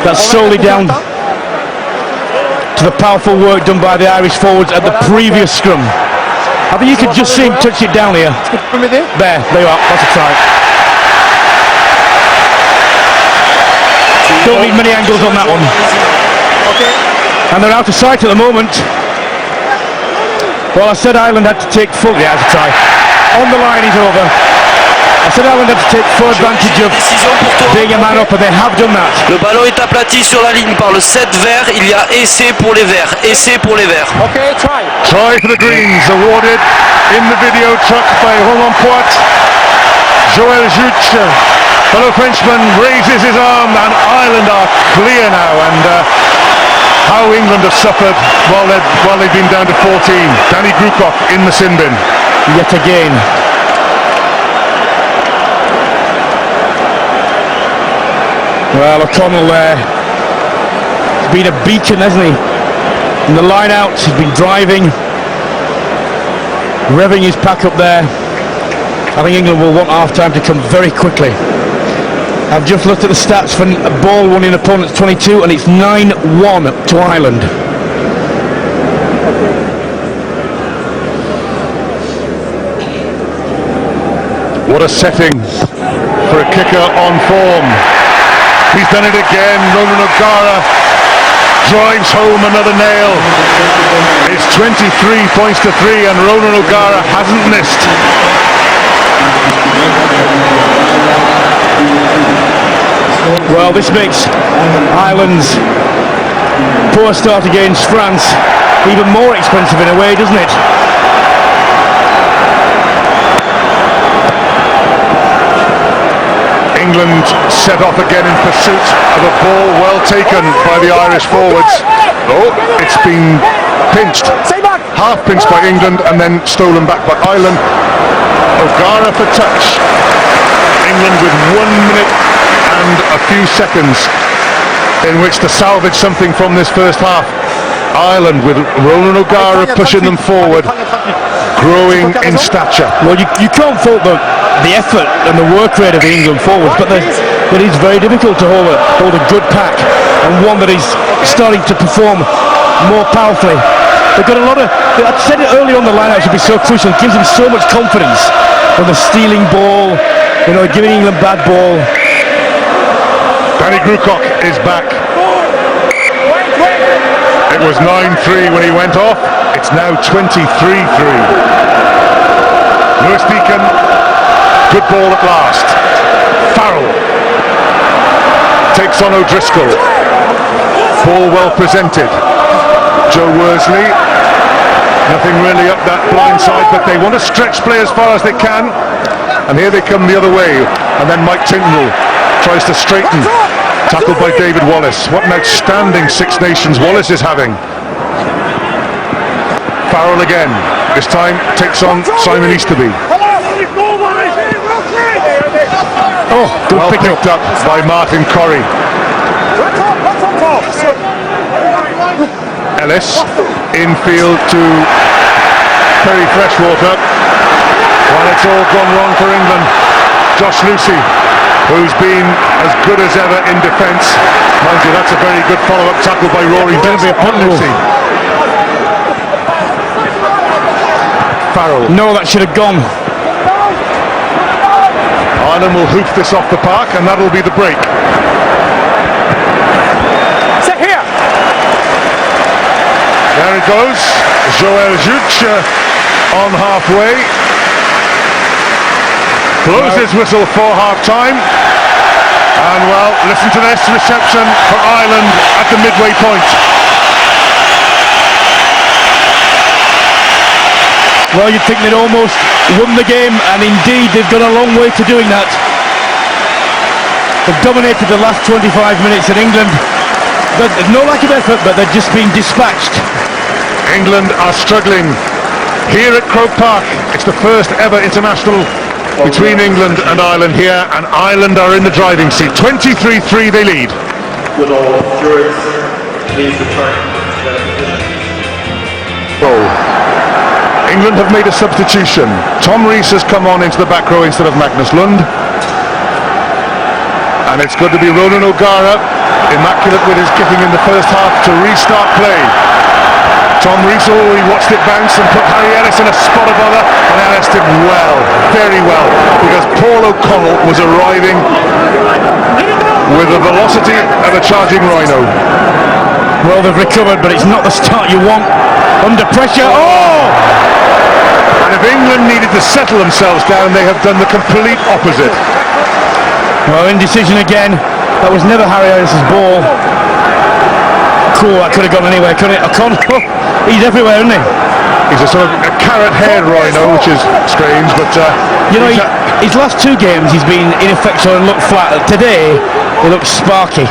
that's solely down to the powerful work done by the Irish forwards at the previous scrum. I think you could just see him touch it down here. There you are, that's a try. Don't need many angles on that one. And they're out of sight at the moment. Well, I said Ireland had to take full. Yeah, it's a try. on the line is over. I said Ireland had to take full advantage of being a man up, and they have done that. Le ballon est aplati sur la ligne par le 7 vert. Il y a essai pour les verts. Essai pour les verts. Okay, try. Try for the Greens, awarded in the video truck by Romain Poit. Joël Juch, fellow Frenchman, raises his arm, and Ireland are clear now. And how England have suffered while they've been down to 14. Danny Croke in the sin bin. Yet again. Well, O'Connell there has been a beacon, hasn't he? In the line out, he's been driving, revving his pack up there. I think England will want half-time to come very quickly. I've just looked at the stats for a ball won in opponent's 22, and it's 9-1 to Ireland. What a setting for a kicker on form. He's done it again. Ronan O'Gara drives home another nail. It's 23 points to 3, and Ronan O'Gara hasn't missed. Well, this makes Ireland's poor start against France even more expensive in a way, doesn't it? England set off again in pursuit of a ball well taken by the Irish forwards. Oh, it's been pinched, half pinched by England and then stolen back by Ireland. O'Gara for touch. England with 1 minute and a few seconds in which to salvage something from this first half. Ireland with Ronan O'Gara pushing them forward, growing in stature. Well, you can't fault the effort and the work rate of the England forwards, but it is very difficult to hold a good pack, and one that is starting to perform more powerfully. They've got a lot of, I said it earlier on, the line-out should be so crucial. It gives them so much confidence when they're stealing ball, giving England bad ball. Danny Croke is back. It was 9-3 when he went off. It's now 23-3. Lewis Deacon, good ball at last. Farrell takes on O'Driscoll. Ball well presented. Joe Worsley, nothing really up that blind side, but they want to stretch play as far as they can. And here they come the other way. And then Mike Tindall tries to straighten. Tackled by David Wallace. What an outstanding Six Nations Wallace is having. Farrell again. This time takes on Simon Easterby. Oh, good well pick picked up by Martin Corrie. Ellis infield to Perry Freshwater. Well, it's all gone wrong for England. Josh Lucy, who's been as good as ever in defence. Mind you, that's a very good follow-up tackle by Rory Dempsey on Lucy. Farrell. No, that should have gone. Ireland will hoop this off the park, and that'll be the break. Sit here. There it goes. Joël Juch on halfway. Blows his whistle for half-time. And well, listen to this reception for Ireland at the midway point. Well, you'd think they'd almost won the game, and indeed they've gone a long way to doing that. They've dominated the last 25 minutes in England. There's no lack of effort, but they're just being dispatched. England are struggling here at Croke Park. It's the first ever international between England and Ireland here, and Ireland are in the driving seat. 23-3 they lead. Would all jurors please return? England have made a substitution. Tom Rees has come on into the back row instead of Magnus Lund. And it's good to be Ronan O'Gara, immaculate with his kicking in the first half, to restart play. Tom Rees, he watched it bounce and put Harry Ellis in a spot of bother, and Ellis did well, very well, because Paul O'Connell was arriving with the velocity of a charging rhino. Well, they've recovered, but it's not the start you want. Under pressure. Oh! And if England needed to settle themselves down, they have done the complete opposite. Well, indecision again. That was never Harry Ellis's ball. Cool, that could have gone anywhere, couldn't it? O'Connell, he's everywhere, isn't he? He's a sort of a carrot-haired rhino, which is strange, but you know, his last two games he's been ineffectual and looked flat. Today he looks sparky.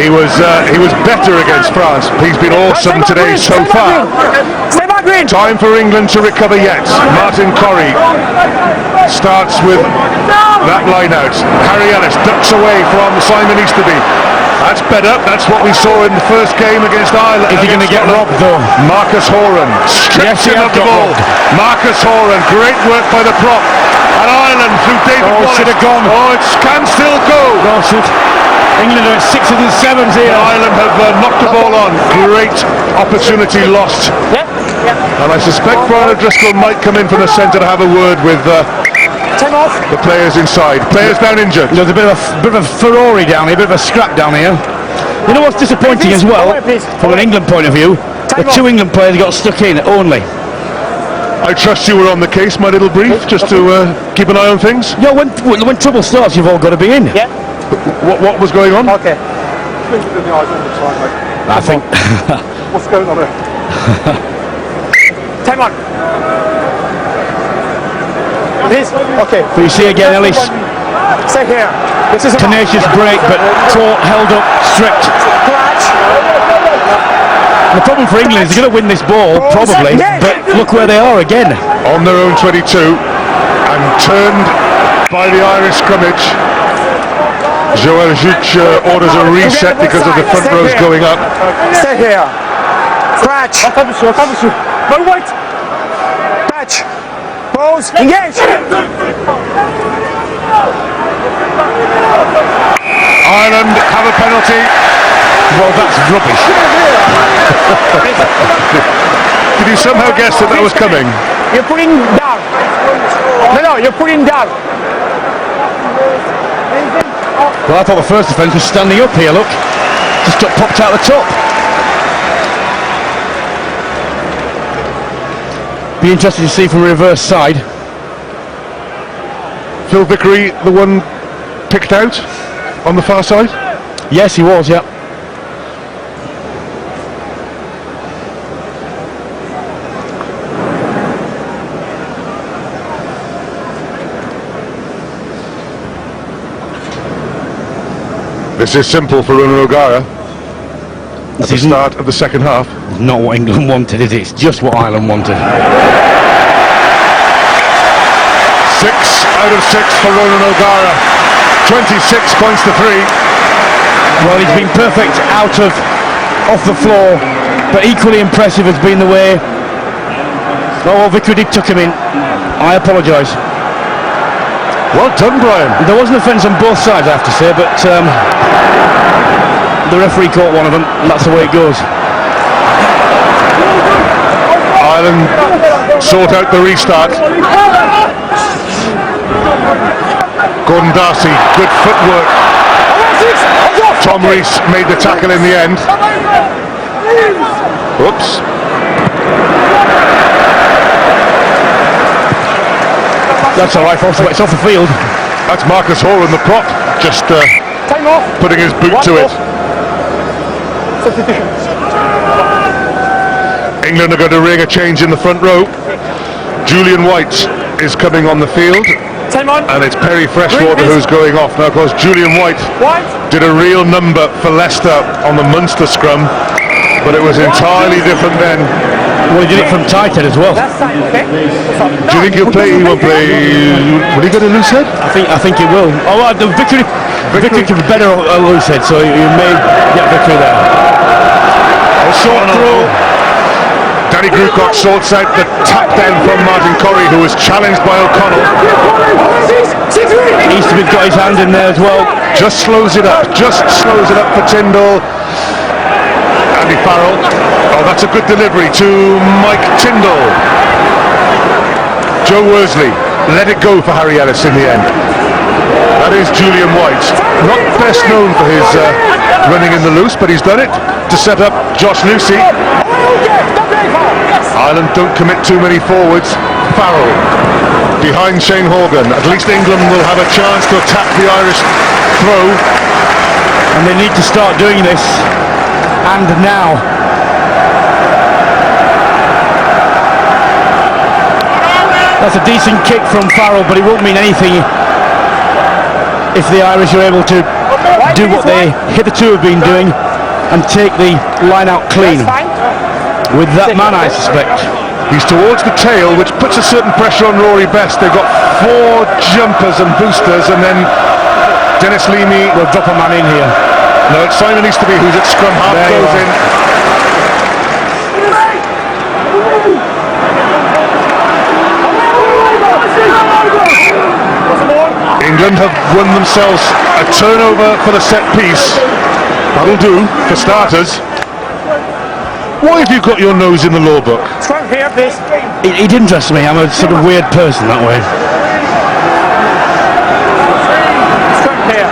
he was better against France. He's been awesome today so far. Time for England to recover yet. Martin Corrie starts with that line out. Harry Ellis ducks away from Simon Easterby. That's better. That's what we saw in the first game against Ireland. Is he going to get robbed though? Marcus Horan strips him of the ball. Marcus Horan, great work by the prop. And Ireland through David Wallace. Should have gone. Oh, it can still go. England are at 6s and 7s here. Ireland have knocked the ball on. Great opportunity lost. And I suspect Brian O'Driscoll might come in from the centre to have a word with the players inside. Players down injured. There's a bit of a Ferrari down here, a bit of a scrap down here. You know what's disappointing as well, from an England point of view? The two England players got stuck in only. I trust you were on the case, my little brief, just to keep an eye on things. Yeah, when trouble starts, you've all got to be in. Yeah. What was going on? Okay. I think. What's going on here? Time on. This. Okay. But you see again, Ellis. Stay here. This is a tenacious break, but caught, held up, strict. The problem for England is they're going to win this ball, probably, but look where they are again. On their own 22 and turned by the Irish scrummage. Joël Juch orders a reset because of the front rows going up. Stay here. Scratch. No wait. Catch. Pose. Engage. Ireland have a penalty. Well, that's rubbish. Did you somehow guess that was coming? You're putting down. No, you're putting down. Well, I thought the first defence was standing up here, look. Just got popped out the top. Be interested to see from a reverse side. Phil Vickery, the one picked out on the far side? Yes, he was, yeah. This is simple for Ronan O'Gara at the start of the second half. Not what England wanted, is it? It's just what Ireland wanted. 6 out of 6 for Ronan O'Gara. 26 points to 3. Well, he's been perfect off the floor, but equally impressive has been the way. Oh, Vickery did tuck him in. I apologise. Well done, Brian. There was an offence on both sides, I have to say, but the referee caught one of them, and that's the way it goes. Ireland sort out the restart. Gordon Darcy, good footwork. Tom Rees made the tackle in the end. Oops. That's all right, folks. It's off the field. That's Marcus Horan, the prop, just putting his boot to it. England are going to ring a change in the front row. Julian White is coming on the field. And it's Perry Freshwater who's going off. Now, of course, Julian White did a real number for Leicester on the Munster scrum, but it was entirely different then. Well, he did it from tight head as well. Do you think he'll play? He won't play. Will he go to loose head? I think he will. Oh, the Vickery can be better a loose head, so you may get Vickery there. Short throw. Danny Grucock sorts out the tap down from Martin Corrie, who was challenged by O'Connell. Easterby's got his hand in there as well. Just slows it up for Tyndall. Andy Farrell. Oh, that's a good delivery to Mike Tyndall. Joe Worsley let it go for Harry Ellis in the end. That is Julian White. Not best known for his running in the loose, but he's done it to set up Josh Newsey. Ireland don't commit too many forwards. Farrell behind Shane Horgan. At least England will have a chance to attack the Irish throw. And they need to start doing this. And now. That's a decent kick from Farrell, but it won't mean anything if the Irish are able to do what they hitherto have been doing and take the line out clean. With that man, I suspect. He's towards the tail, which puts a certain pressure on Rory Best. They've got 4 jumpers and boosters, and then Dennis Leamy will drop a man in here. No, it's Simon Easterby who's at scrum half, goes in. England have won themselves a turnover for the set piece. That'll do for starters. Why have you got your nose in the law book? Scrum here, please. It interests me. I'm a sort of weird person that way. Scrum here.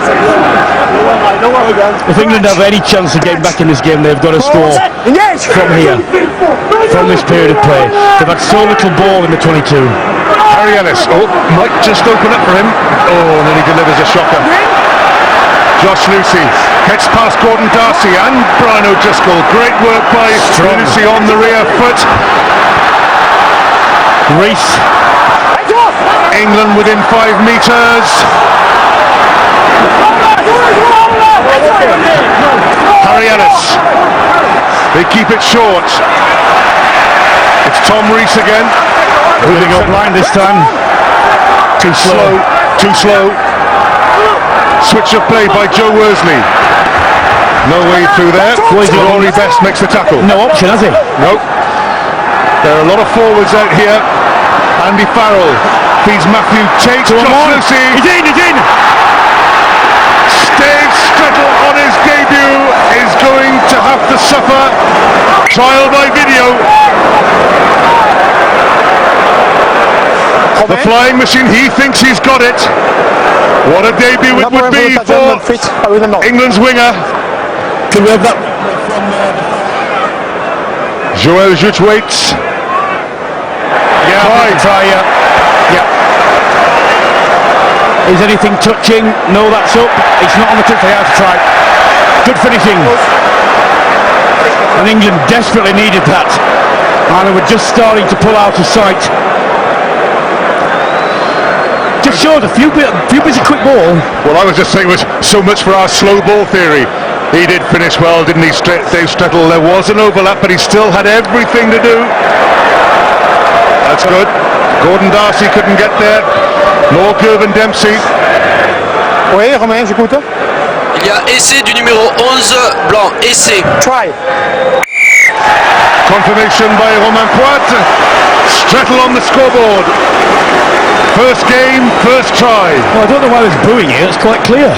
If England have any chance of getting back in this game, they've got to score from here, from this period of play. They've had so little ball in the 22. Harry Ellis, might just open up for him. Oh, and then he delivers a shocker. Josh Lucy gets past Gordon Darcy and Brian O'Driscoll. Great work by Lucy on the rear foot. Reese. England within 5 metres. Harry Ellis. They keep it short. It's Tom Rees again. Moving up line this time. Too slow. Too slow. Switch of play by Joe Worsley. No way through there. Rory Best makes the tackle. No option, has he? Nope. There are a lot of forwards out here. Andy Farrell feeds Matthew Tate. Josh Lucy. He's in, he's in. Dave Strettle on his debut is going to have to suffer trial by video. The flying machine, he thinks he's got it. What a debut it would be for England's winger. Can we have that? Joël Juch waits. Try, yeah. Is anything touching? No, that's up. It's not on the tip. They have to try. Good finishing. And England desperately needed that. And they were just starting to pull out of sight. Just showed a few bits of quick ball. Well, I was just saying, was so much for our slow ball theory. He did finish well, didn't he, Dave Strettle? There was an overlap, but he still had everything to do. That's good. Gordon Darcy couldn't get there. Nor Gervin Dempsey. Oui, Romain, j'écoute. Il y a essai du numéro 11, blanc, essai. Try. Confirmation by Romain Poit. Strettle on the scoreboard. First game, first try. Well, I don't know why there's booing here. It's quite clear.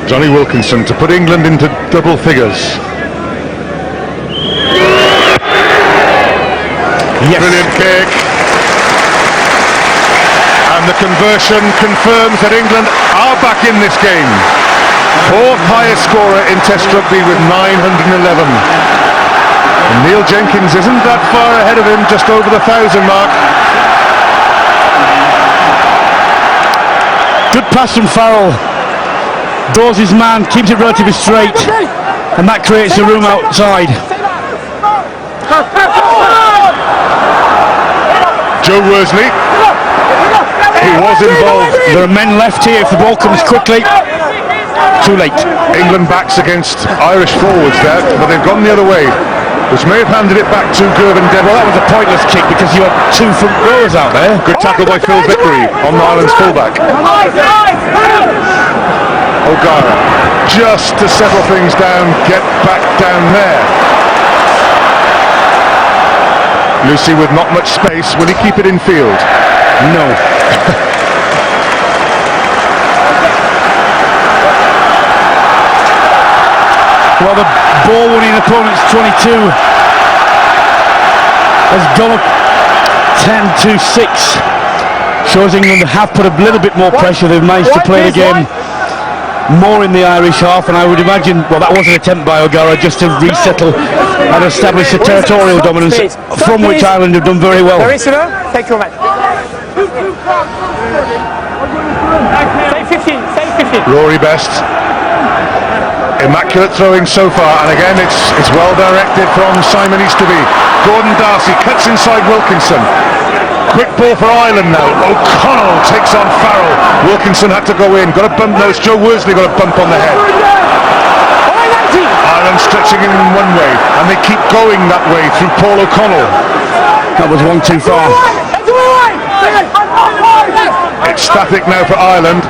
Johnny Wilkinson to put England into double figures. Yes. Brilliant kick. And the conversion confirms that England are back in this game. 4th highest scorer in Test Rugby with 911. And Neil Jenkins isn't that far ahead of him, just over the 1,000 mark. Good pass from Farrell. Draws his man, keeps it relatively straight, and that creates a room outside. Joe Worsley, he was involved. There are men left here if the ball comes quickly. Too late. England backs against Irish forwards there, but they've gone the other way, which may have handed it back to Gervin Dempsey. Well, that was a pointless kick because you had 2 front rowers out there. Good tackle by Phil Vickery on Ireland's fullback. O'Gara, just to settle things down, get back down there. Lucy with not much space, will he keep it in field? No. Well, the ball-winning opponent's 22 has gone up 10-6. Shows England have put a little bit more pressure. They've managed to play the game more in the Irish half, and I would imagine, well, that was an attempt by O'Gara just to resettle and establish a territorial dominance, from which Ireland have done very well. Very similar. Thank you very much. Say 15. Rory Best. Immaculate throwing so far, and again it's well directed from Simon Easterby. Gordon Darcy cuts inside Wilkinson. Quick ball for Ireland now. O'Connell takes on Farrell. Wilkinson had to go in. Got a bump nose. Joe Worsley got a bump on the head. Ireland stretching in one way, and they keep going that way through Paul O'Connell. That was one too far. It's static now for Ireland.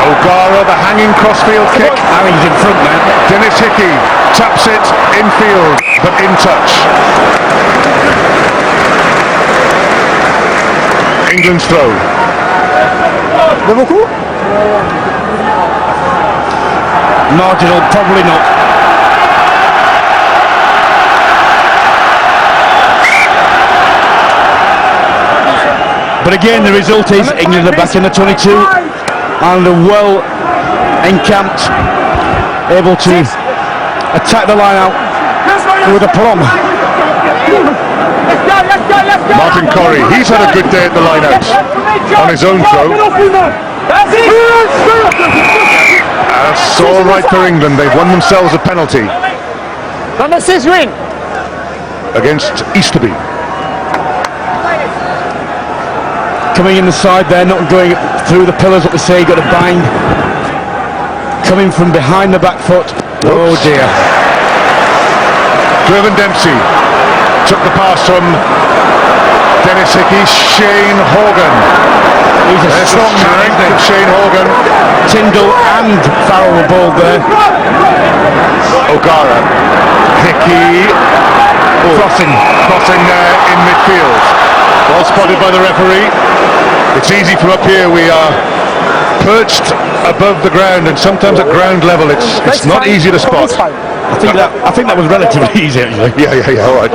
O'Gara, the hanging crossfield kick. Harry's in front now. Dennis Hickey taps it infield, but in touch. England's throw. Marginal, probably not. But again, the result is England are back in the 22 and are well encamped, able to attack the line out with a plum. Martin Corrie, he's had a good day at the line-out on his own throw. That's all right for England. They've won themselves a penalty Number 6 win. against Easterby. Coming in the side there, not going through the pillars, what they say, got a bind. Coming from behind the back foot. Oh dear. Gervin Dempsey took the pass from Dennis Hickey. Shane Horgan. He's a strong man, isn't he? Shane Horgan. Tyndall and Farrell were balled there. O'Gara. Hickey. Crossing there in midfield. Well spotted by the referee. It's easy from up here. We are perched above the ground, and sometimes at ground level it's not easy to spot. I think that was relatively easy actually. Yeah, all right.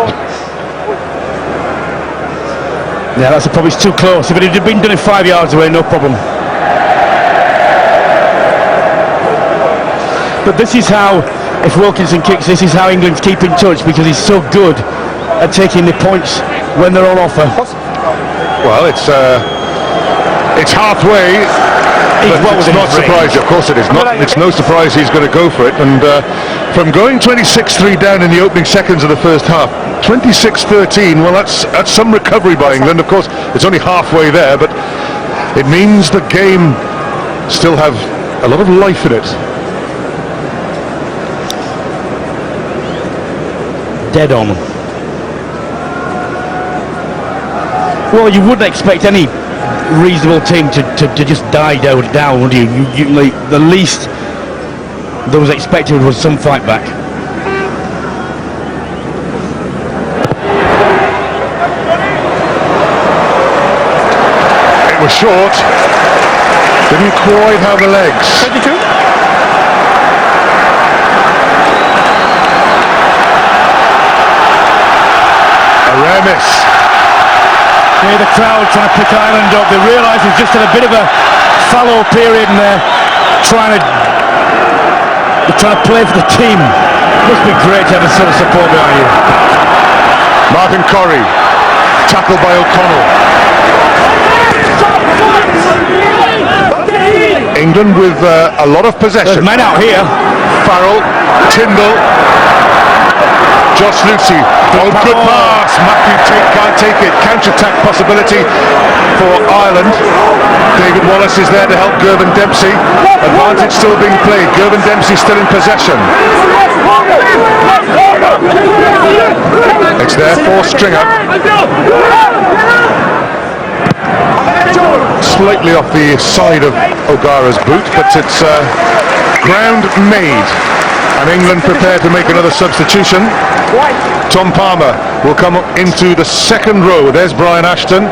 Yeah, that's probably too close. If it had been done 5 yards away, no problem. But this is how, if Wilkinson kicks, this is how England's keep in touch, because he's so good at taking the points when they're on offer. Well, it's halfway. But it's not surprising. Of course it is not. It's no surprise he's going to go for it. And from going 26-3 down in the opening seconds of the first half, 26-13. Well, that's some recovery by England. Of course, it's only halfway there, but it means the game still have a lot of life in it. Dead on. Well, you wouldn't expect any reasonable team to just die down, would you? Like, the least that was expected was some fight back. It was short. Didn't quite have the legs. 22. A rare miss. Here the crowd trying to pick Ireland up. They realise they've just had a bit of a fallow period, and they're trying to play for the team. Must be great to have a sort of support behind you. Martin Corrie, tackled by O'Connell. England with a lot of possession. There's men out here. Farrell, Tyndall, Josh Lucy. Oh, good pass. Matthew can't take it. Counter-attack possibility for Ireland. David Wallace is there to help Gervin Dempsey. Advantage still being played. Gervin Dempsey still in possession. It's there for Stringer. Slightly off the side of O'Gara's boot, but it's ground made. And England prepared to make another substitution. Tom Palmer will come into the second row. There's Brian Ashton.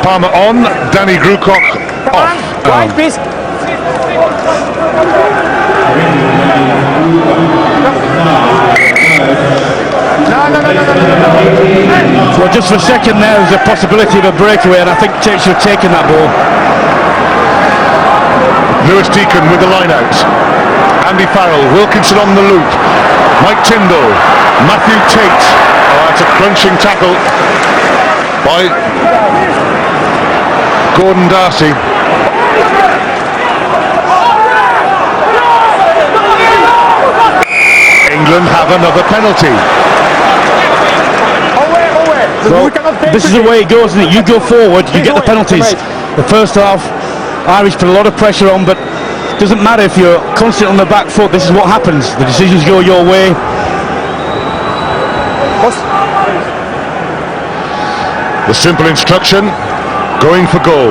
Palmer on, Danny Croke off. Wide, please. Well, just for a second there was a possibility of a breakaway, and I think Tate should have taken that ball. Lewis Deacon with the line out. Andy Farrell, Wilkinson on the loop. Mike Tyndall, Matthew Tate. Oh, that's a crunching tackle by Gordon Darcy. England have another penalty. Well, this is the way it goes, isn't it? You go forward, you get the penalties. The first half, Irish put a lot of pressure on, but it doesn't matter if you're constant on the back foot. This is what happens. The decisions go your way. The simple instruction, going for goal.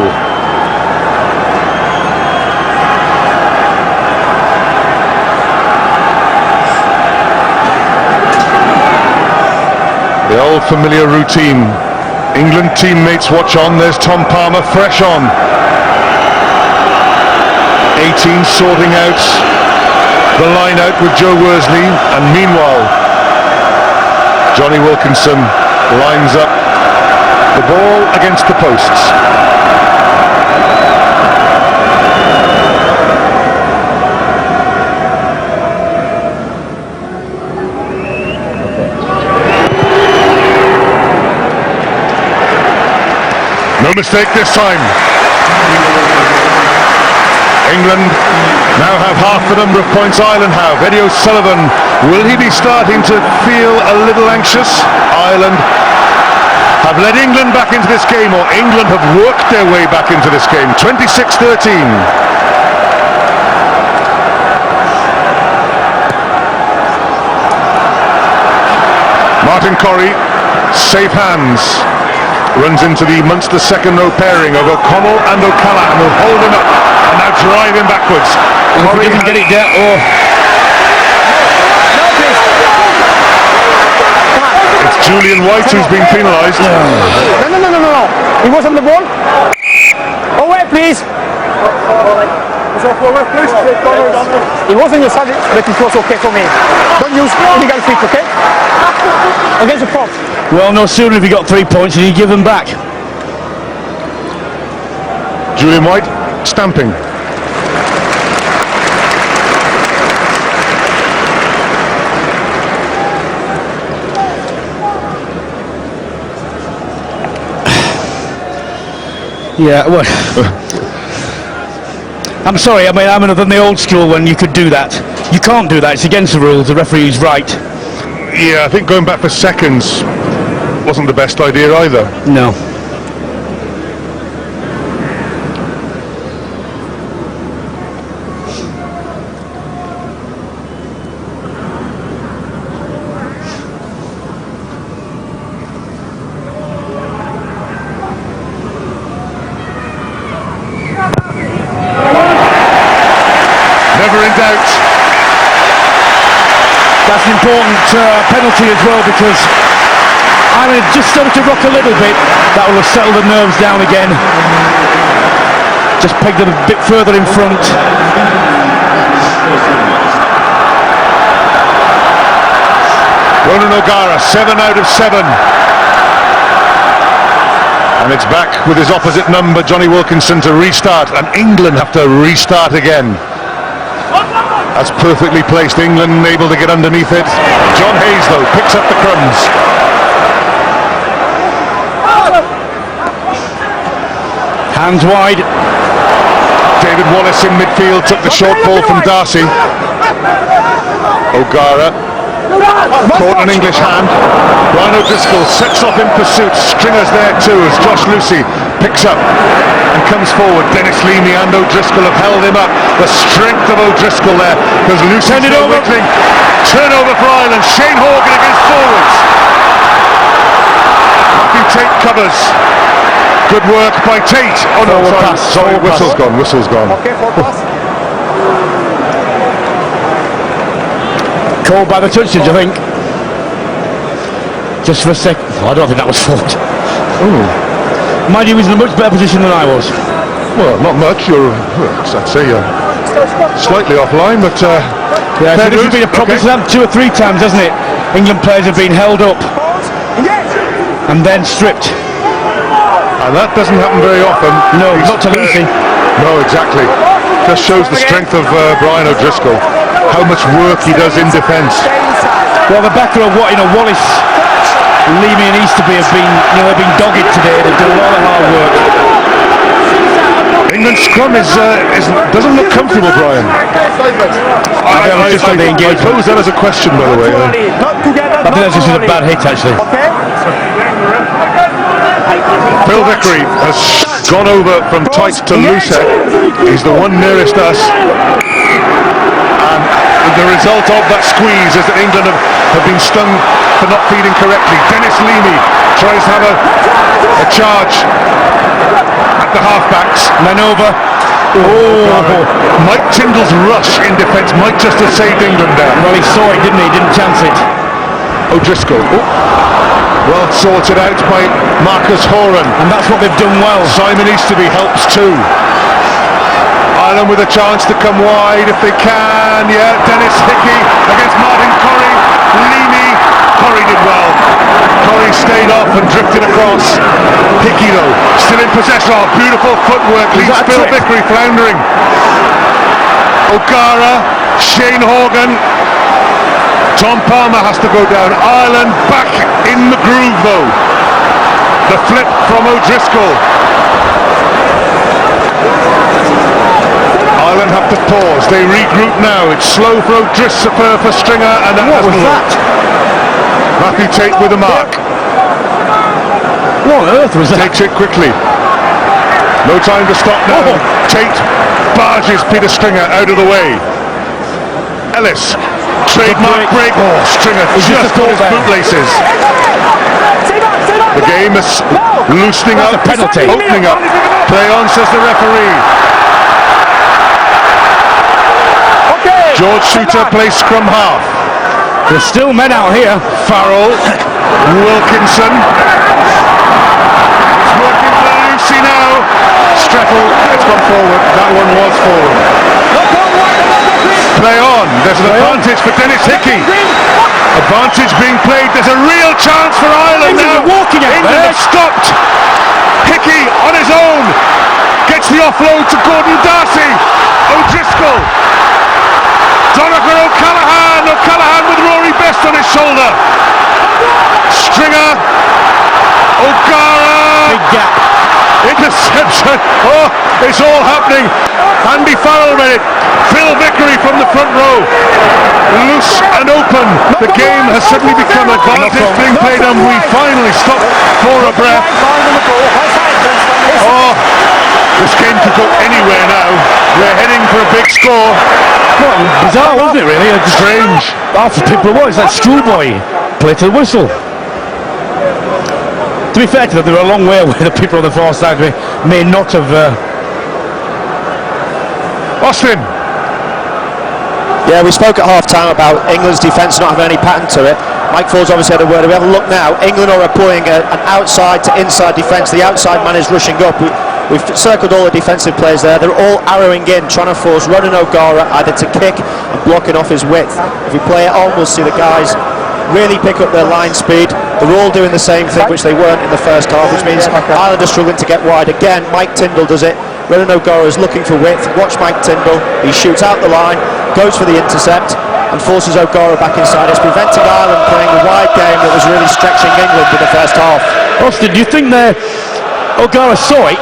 The old familiar routine. England teammates watch on. There's Tom Palmer fresh on. 18 sorting out the line out with Joe Worsley, and meanwhile Johnny Wilkinson lines up the ball against the posts. No mistake this time. England now have half the number of points Ireland have. Eddie O'Sullivan, will he be starting to feel a little anxious? Ireland have led England back into this game, or England have worked their way back into this game. 26-13. Martin Corrie, safe hands. Runs into the Munster second row pairing of O'Connell and O'Callaghan, who hold him up and now drive him backwards. If he doesn't get it down, It's Julian White who's been penalised. No. He was on the ball. Away, please. He was on your side, but it was okay for me. Don't use illegal feet, okay? Against the front. well, no sooner have you got 3 points than you give them back. Julian White stamping. Yeah, well, I'm sorry, I mean, I'm another than the old school when you could do that. You can't do that, it's against the rules, the referee's right. Yeah, I think going back for seconds wasn't the best idea either. No. Never in doubt. That's an important penalty as well, because Ireland just started to rock a little bit. That will have settled the nerves down again. Just pegged them a bit further in front. Ronan O'Gara, 7 out of 7. And it's back with his opposite number, Johnny Wilkinson, to restart. And England have to restart again. That's perfectly placed. England able to get underneath it. John Hayes, though, picks up the crumbs. Hands wide. David Wallace in midfield took the short ball from Darcy. O'Gara caught an English hand. Brian O'Driscoll sets off in pursuit. Stringer's there too as Josh Lucy picks up and comes forward. Dennis Leamy and O'Driscoll have held him up. The strength of O'Driscoll there, because Lucy's no wiggling. Turnover for Ireland. Shane Horgan against forwards. Matthew Tate covers. Good work by Tate. Oh no, sorry, whistle's gone. Okay, for pass. Called by the touchage, I think. Just for a sec. Oh, I don't think that was fault. Mind you, he was in a much better position than I was. Well, not much. I'd say you're slightly offline, but Yeah, so this has been a problem for them 2 or 3 times, hasn't it? England players have been held up and then stripped. And that doesn't happen very often. No, not to Lucy. No, exactly. Just shows the strength of Brian O'Driscoll. How much work he does in defence. Well, the back row, Wallace, Leamy and Easterby have been, they've been dogged today. They've done a lot of hard work. England's scrum doesn't look comfortable, Brian. I pose that as a question, by the way. I think that's just a bad hit, actually. Phil Vickery has gone over from tight to loose head. He's the one nearest us. And the result of that squeeze is that England have been stung for not feeding correctly. Dennis Leamy tries to have a charge at the halfbacks. Manova. Mike Tyndall's rush in defence might just have saved England there. Well, he saw it, didn't he? Didn't chance it. O'Driscoll. Well sorted out by Marcus Horan. And that's what they've done well. Simon Easterby helps too. Ireland with a chance to come wide if they can. Yeah, Dennis Hickey against Martin Corrie. Leamy. Corrie did well. Corrie stayed off and drifted across. Hickey though, still in possession. Oh, beautiful footwork. Leaves Phil Vickery floundering. O'Gara, Shane Horgan. Tom Palmer has to go down. Ireland back in the groove though. The flip from O'Driscoll. Ireland have to pause. They regroup now. It's slow for O'Driscoll for Stringer, and what was that? Matthew Tate with a mark. What on earth was that? Takes it quickly. No time to stop now. Tate barges Peter Stringer out of the way. Ellis. Trademark break. Oh, Stringer just got his bootlaces. The game is loosening up, opening up. Play on, says the referee. George Shooter plays scrum half. There's still men out here. Farrell, Wilkinson. It's working for Lucy now. Strettle, it's gone forward. That one was forward. Play on. There's an advantage for Dennis Hickey. Advantage being played. There's a real chance for Ireland now. England have stopped. Hickey on his own gets the offload to Gordon Darcy. O'Driscoll. Donegal O'Callaghan with Rory Best on his shoulder. Stringer. O'Gara. Big gap. Interception. Oh, it's all happening. Andy Farrell read it. Phil Vickery from the front row. Loose and open. The game has suddenly become advantage being played, and we finally stop for a breath. Oh, this game could go anywhere now. We're heading for a big score. Well, bizarre, wasn't it, really? Strange. Half the people, what is that schoolboy play to the whistle? To be fair to them, they were a long way away. The people on the far side may not have. Austin. Yeah, we spoke at half-time about England's defence not having any pattern to it. Mike Ford's obviously had a word. We have a look now. England are employing an outside to inside defence. The outside man is rushing up. We've circled all the defensive players there. They're all arrowing in, trying to force Ronan O'Gara either to kick and blocking off his width. If we play it on, we'll see the guys really pick up their line speed. They're all doing the same thing, which they weren't in the first half, which means Ireland are struggling to get wide. Again, Mike Tyndall does it. Ronan O'Gara is looking for width. Watch Mike Tyndall. He shoots out the line, goes for the intercept, and forces O'Gara back inside. It's preventing Ireland playing the wide game that was really stretching England in the first half. Austin, do you think O'Gara saw it?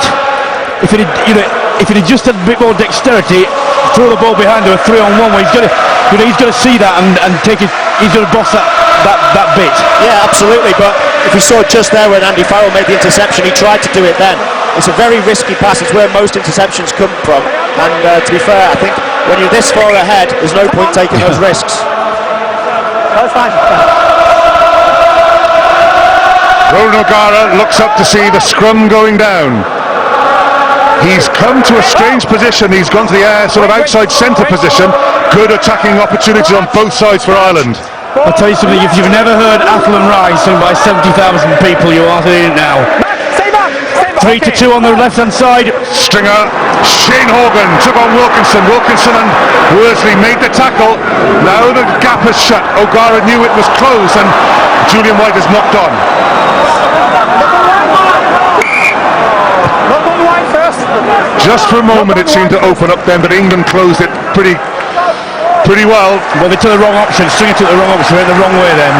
If it had just had a bit more dexterity, throw the ball behind her, a 3-on-1, where he's got to see that and take it. He's got to boss that bit. Yeah, absolutely. But if we saw just there when Andy Farrell made the interception, he tried to do it then. It's a very risky pass. It's where most interceptions come from. And to be fair, I think when you're this far ahead, there's no point taking those risks. That's fine. Ronan O'Gara looks up to see the scrum going down. He's come to a strange position. He's gone to the sort of outside centre position. Good attacking opportunities on both sides for Ireland. I'll tell you something, if you've never heard Athel and Rise sung by 70,000 people, you are hearing it now. Stay back! Stay 3-2 on the left-hand side. Stringer, Shane Horgan took on Wilkinson. Wilkinson and Worsley made the tackle. Now the gap has shut. O'Gara knew it was closed and Julian White has knocked on. Just for a moment it seemed to open up then, but England closed it pretty well. Well, they took the wrong option. Stringer took the wrong option, went the wrong way then.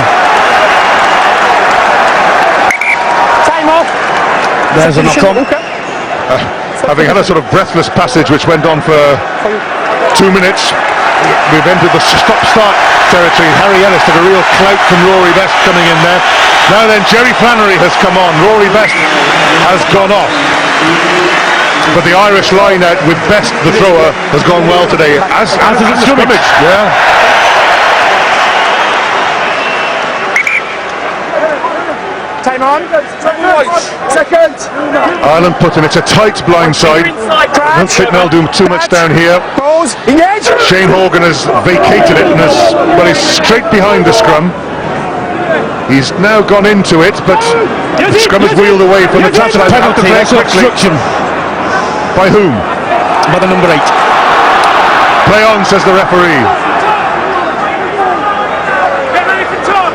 Time off. There's a knock-on. Having had a sort of breathless passage which went on for 2 minutes, we've entered the stop-start territory. Harry Ellis took a real clout from Rory Best coming in there. Now then, Jerry Flannery has come on. Rory Best has gone off. But the Irish line out with Best, the thrower, has gone well today. As is the scrimmage. Yeah. Time on. Second. Ireland put in. It's a tight blind side. I don't think they'll do too much down here. Pose. Engage. Shane Horgan has vacated it and he's straight behind the scrum. He's now gone into it, but the scrum is wheeled away from the touchline. Penalty, that's obstruction. By whom? By the number 8. Play on, says the referee.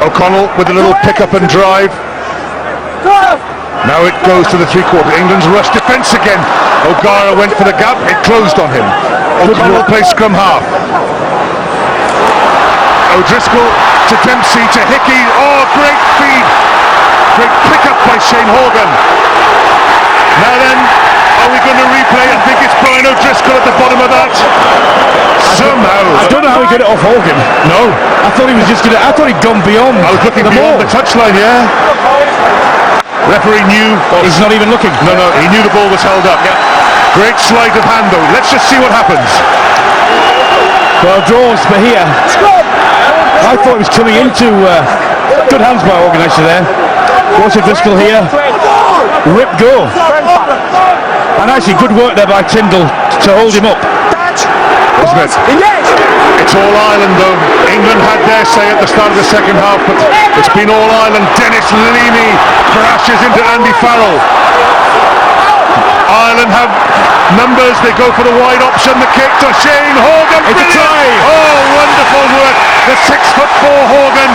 O'Connell with a little pick up and drive. Now it goes to the three-quarter. England's rush defence again. O'Gara went for the gap, it closed on him. O'Connell plays scrum half. O'Driscoll to Dempsey to Hickey. Oh, great feed. Great pick up by Shane Horgan. Now then, are we going to replay? I think it's Brian O'Driscoll at the bottom of that. Somehow. I don't know how he got it off Horgan. No. I thought he was just going to. I thought he'd gone beyond. I was looking beyond the touchline, yeah. Referee knew. He's not even looking. No, he knew the ball was held up. Yeah. Great sleight of hand though. Let's just see what happens. Well, draws for here. I thought he was coming into good hands by Horgan actually there. Watch O'Driscoll here. Rip go. And actually good work there by Tyndall to hold him up. Isn't it? It's all Ireland though. England had their say at the start of the second half, but it's been all Ireland. Dennis Leamy crashes into Andy Farrell. Ireland have numbers, they go for the wide option, the kick to Shane Horgan. It's a try. Oh, wonderful work. The 6'4" Horgan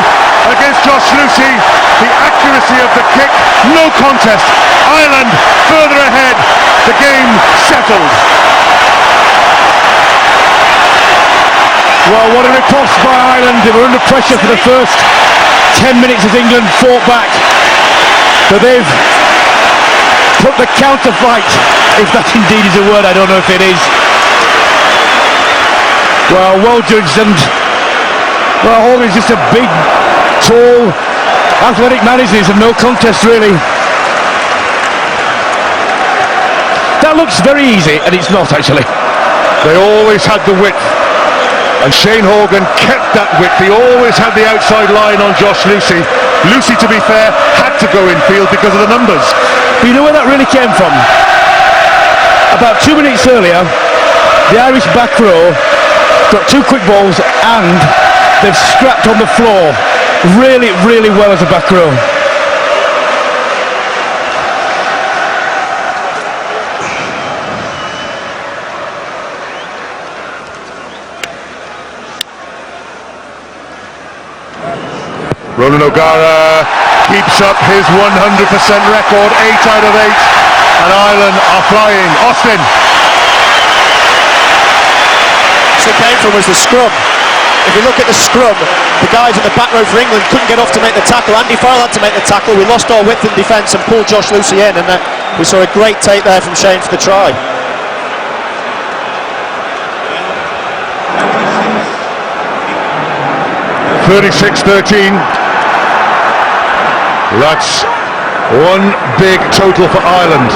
against Josh Lucy. The accuracy of the kick, no contest. Ireland further ahead. The game settled. Well, what a riposte by Ireland. They were under pressure for the first 10 minutes as England fought back. But they've put the counter fight, if that indeed is a word, I don't know if it is. Well judged, and well, Horgan's just a big, tall, athletic man, isn't he? It's a no contest really. That looks very easy, and it's not actually. They always had the width, and Shane Horgan kept that width. He always had the outside line on Josh Lucy. Lucy, to be fair, had to go infield because of the numbers. But you know where that really came from? About 2 minutes earlier, the Irish back row got 2 quick balls and they've scrapped on the floor really, really well as a back row. Ronan O'Gara keeps up his 100% record, 8 out of 8, and Ireland are flying. Austin. So it came from was the scrum. If you look at the scrum, the guys in the back row for England couldn't get off to make the tackle. Andy Farrell had to make the tackle. We lost our width in defence and pulled Josh Lucy in, and we saw a great take there from Shane for the try. (36-13). That's one big total for Ireland.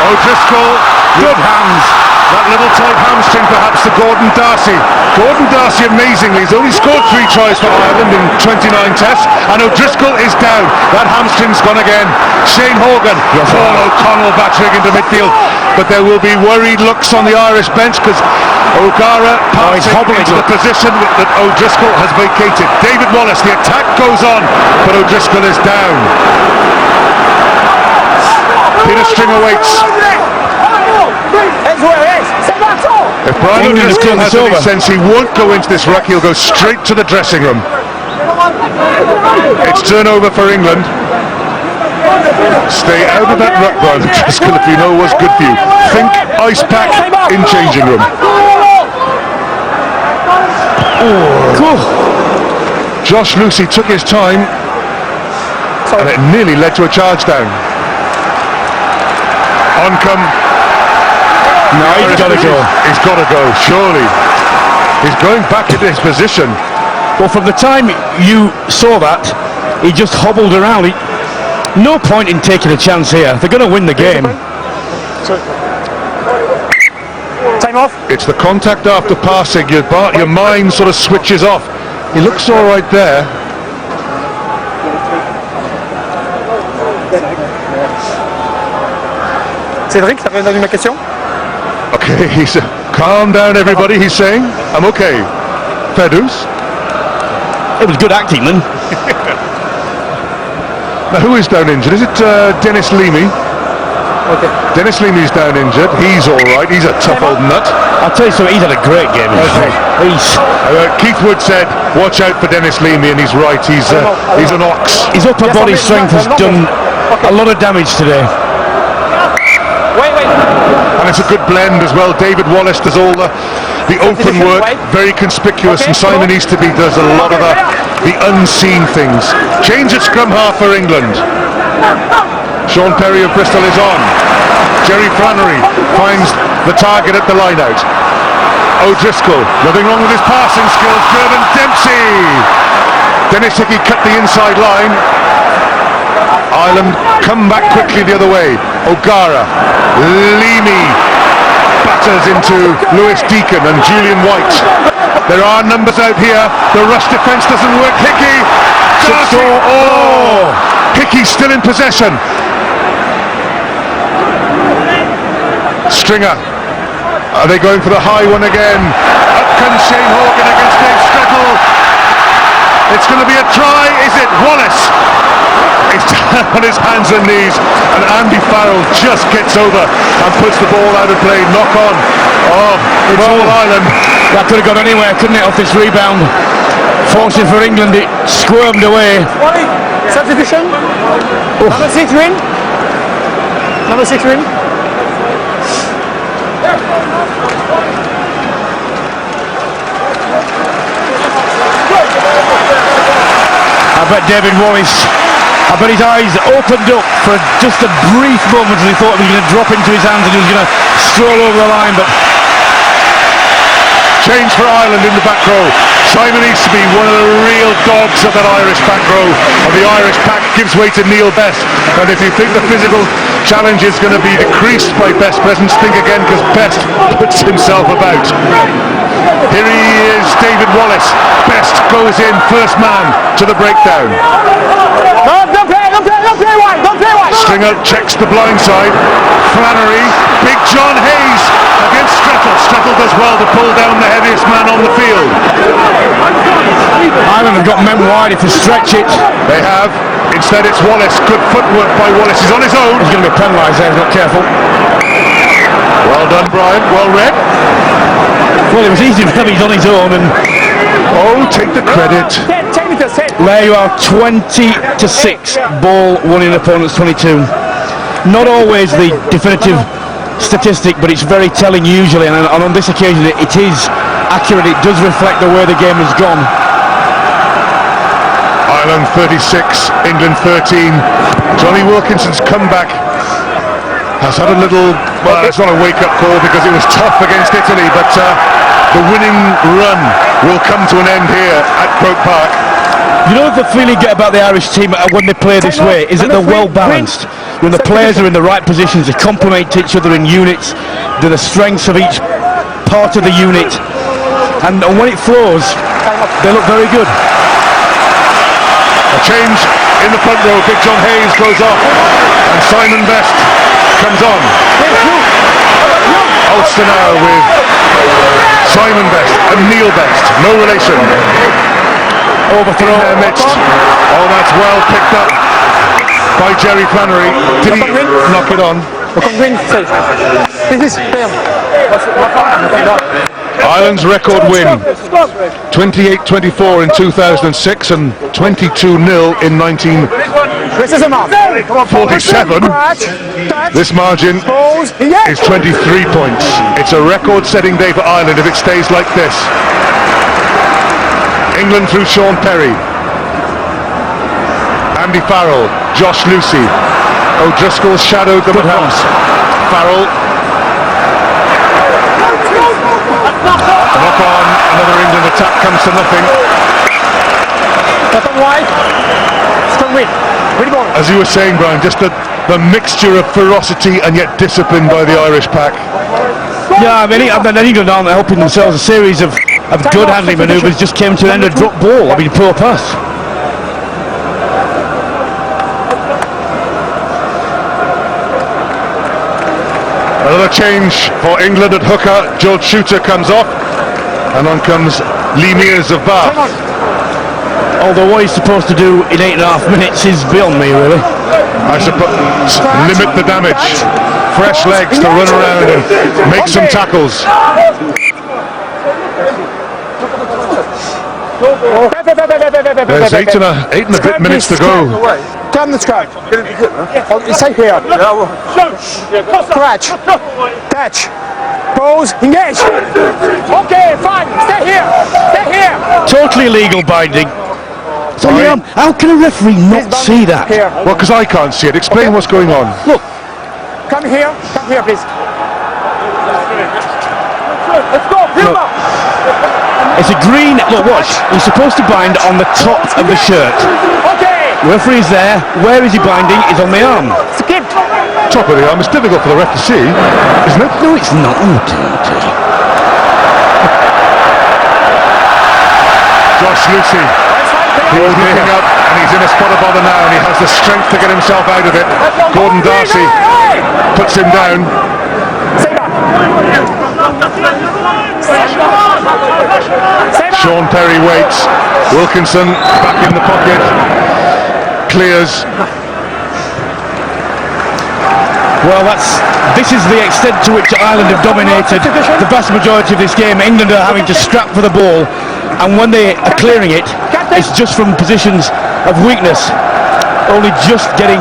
O'Driscoll, good hands. That little tight hamstring perhaps to Gordon Darcy. Gordon Darcy, amazingly, has only scored 3 tries for Ireland in 29 tests, and O'Driscoll is down. That hamstring's gone again. Shane Horgan, Paul O'Connell battering into midfield, but there will be worried looks on the Irish bench because O'Gara passing into the position that O'Driscoll has vacated. David Wallace, the attack goes on, but O'Driscoll is down. Peter Stringer waits. If Brian England O'Driscoll has has any over. sense, he won't go into this ruck, he'll go straight to the dressing room. It's turnover for England. Stay out of that ruck, Brian O'Driscoll, if you know what's good for you. Think ice pack in changing room. Josh Lucy took his time, and it nearly led to a charge down. On come. No, he's got to go. He's got to go, surely. He's going back into his position. Well, from the time you saw that, he just hobbled around. No point in taking a chance here. They're going to win the game. Time off. It's the contact after passing. Your mind sort of switches off. He looks all right there. Cédric, ça revient ma question. Okay, he's calm down, everybody. He's saying, I'm okay. Fedus. It was good acting then. Now, who is down injured? Is it Dennis Leamy? Okay. Dennis Leamy's down injured. He's all right. He's a tough old nut. I'll tell you something, he's had a great game. Keith Wood said, watch out for Dennis Leamy, and he's right. He's an ox. His upper body strength has done a lot of damage today. And it's a good blend as well. David Wallace does all the open work, very conspicuous, and Simon Easterby does a lot of the unseen things. Change at scrum half for England. Sean Perry of Bristol is on. Jerry Flannery finds the target at the line out. O'Driscoll, nothing wrong with his passing skills. Gervin Dempsey. Dennis Hickey cut the inside line. Ireland come back quickly the other way. O'Gara, Leamy batters into Lewis Deacon and Julian White. There are numbers out here. The rush defence doesn't work. Hickey, Hickey's still in possession. Stringer, are they going for the high one again? Up comes Shane Horgan against Dave Strettle. It's going to be a try, is it? Wallace. He's down on his hands and knees, and Andy Farrell just gets over and puts the ball out of play. Knock on. Oh, it's all Ireland. That could have gone anywhere, couldn't it, off this rebound? Fortunately for England, it squirmed away. Substitution. Number 6 win. Number 6 win. I bet David Wallace, I bet his eyes opened up for just a brief moment and he thought he was going to drop into his hands and he was going to stroll over the line, but change for Ireland in the back row. Simon Easterby, one of the real dogs of that Irish back row, and the Irish pack gives way to Neil Best. And if you think the physical challenge is going to be decreased by Best's presence, think again, because Best puts himself about. Here he is, David Wallace. Best goes in, first man to the breakdown. Don't play wide. Stringer checks the blind side. Flannery, Big John Hayes against Strettle. Strettle does well to pull down the heaviest man on the field. Ireland have got men wide if they stretch it. They have. Instead it's Wallace. Good footwork by Wallace. He's on his own. He's going to be penalised there if he's not careful. Well done, Brian. Well read. Well, it was easy for him, he's on his own, and oh, take the credit. 10 meters, 10. there you are, 20-6, ball one in opponent's 22. Not always the definitive statistic, but it's very telling usually, and on this occasion it is accurate. It does reflect the way the game has gone. Ireland 36, England 13. Johnny Wilkinson's comeback has had a little, well, it's not a wake-up call because it was tough against Italy, but the winning run will come to an end here at Croke Park. You know the feeling you get about the Irish team when they play this way is that they're well balanced. When the players are in the right positions, they complement each other in units, they're the strengths of each part of the unit, and when it flows, they look very good. A change in the front row. Big John Hayes goes off and Simon Best comes on. Ulster now with Simon Best and Neil Best, no relation. Overthrow. In their midst. Oh, that's well picked up. by Jerry Flannery. Did he knock it on? Ireland's record win, 28-24 in 2006 and 22-0 in 1947. This margin is 23 points. It's a record-setting day for Ireland if it stays like this. England through Sean Perry, Andy Farrell, Josh Lucy. O'Driscoll shadowed them across. Farrell. Knock on, another England attack comes to nothing. As you were saying, Brian, just the mixture of ferocity and yet discipline by the Irish pack. Yeah, I mean, England aren't helping themselves. A series of good handling manoeuvres just came to an end of drop ball. I mean, poor pass. Another change for England at hooker. George Shooter comes off, and on comes Lee Mears of Bath. Although what he's supposed to do in 8.5 minutes is beyond me, really. I suppose limit the damage. Fresh legs to run around and make some tackles. There's eight and a bit minutes to go. Turn the sky. Stay here. Scratch. Catch. Pose. Engage. Okay, fine. Stay here. Stay here. Totally legal binding. So, how can a referee not see that? Well, because I can't see it. Explain what's going on. Look. Come here, please. Let's go. Look. It's a green. Look, watch. He's supposed to bind on the top of the shirt. Okay. Referee's there. Where is he binding? He's on the arm. Skip. Top of the arm. It's difficult for the ref to see, isn't it? No, it's not. Josh Lucy. He's moving up and he's in a spot of bother now and he has the strength to get himself out of it. Gordon Darcy puts him down. Sean Perry waits. Wilkinson back in the pocket. Clears. Well, this is the extent to which Ireland have dominated the vast majority of this game. England are having to strap for the ball, and when they are clearing it, it's just from positions of weakness, only just getting,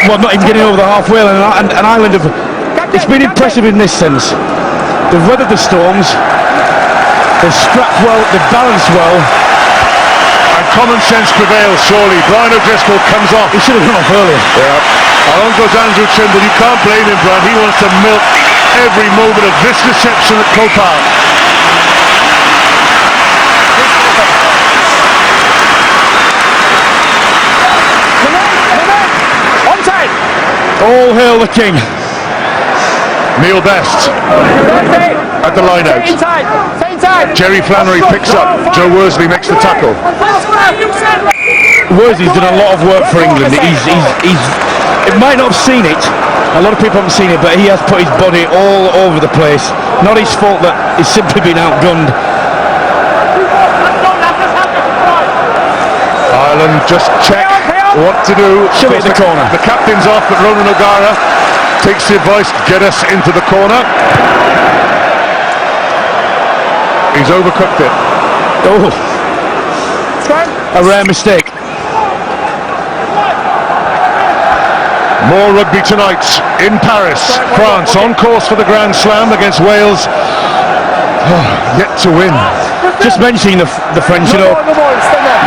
well, not even getting over the halfway line. And Ireland have, it's been impressive in this sense. They've weathered the storms, they've strapped well, they've balanced well. And common sense prevails, surely. Brian O'Driscoll comes off. He should have gone off earlier. Yeah. Along goes Andrew Trimble. You can't blame him, Brian. He wants to milk every moment of this reception at Croke Park. Onside. All hail the king. Neil Best at the line out. Inside. Stay inside. Jerry Flannery picks up. Joe Worsley makes the tackle. Worsley's done a lot of work for England. He's it might not have seen it. A lot of people haven't seen it, but he has put his body all over the place. Not his fault that he's simply been outgunned. Ireland just check what to do. Shove it in the corner. The captain's off, but Ronan O'Gara takes the advice, get us into the corner. He's overcooked it. Oh, a rare mistake. More rugby tonight in Paris, France, on course for the Grand Slam against Wales. Yet to win. Just mentioning the French, you know,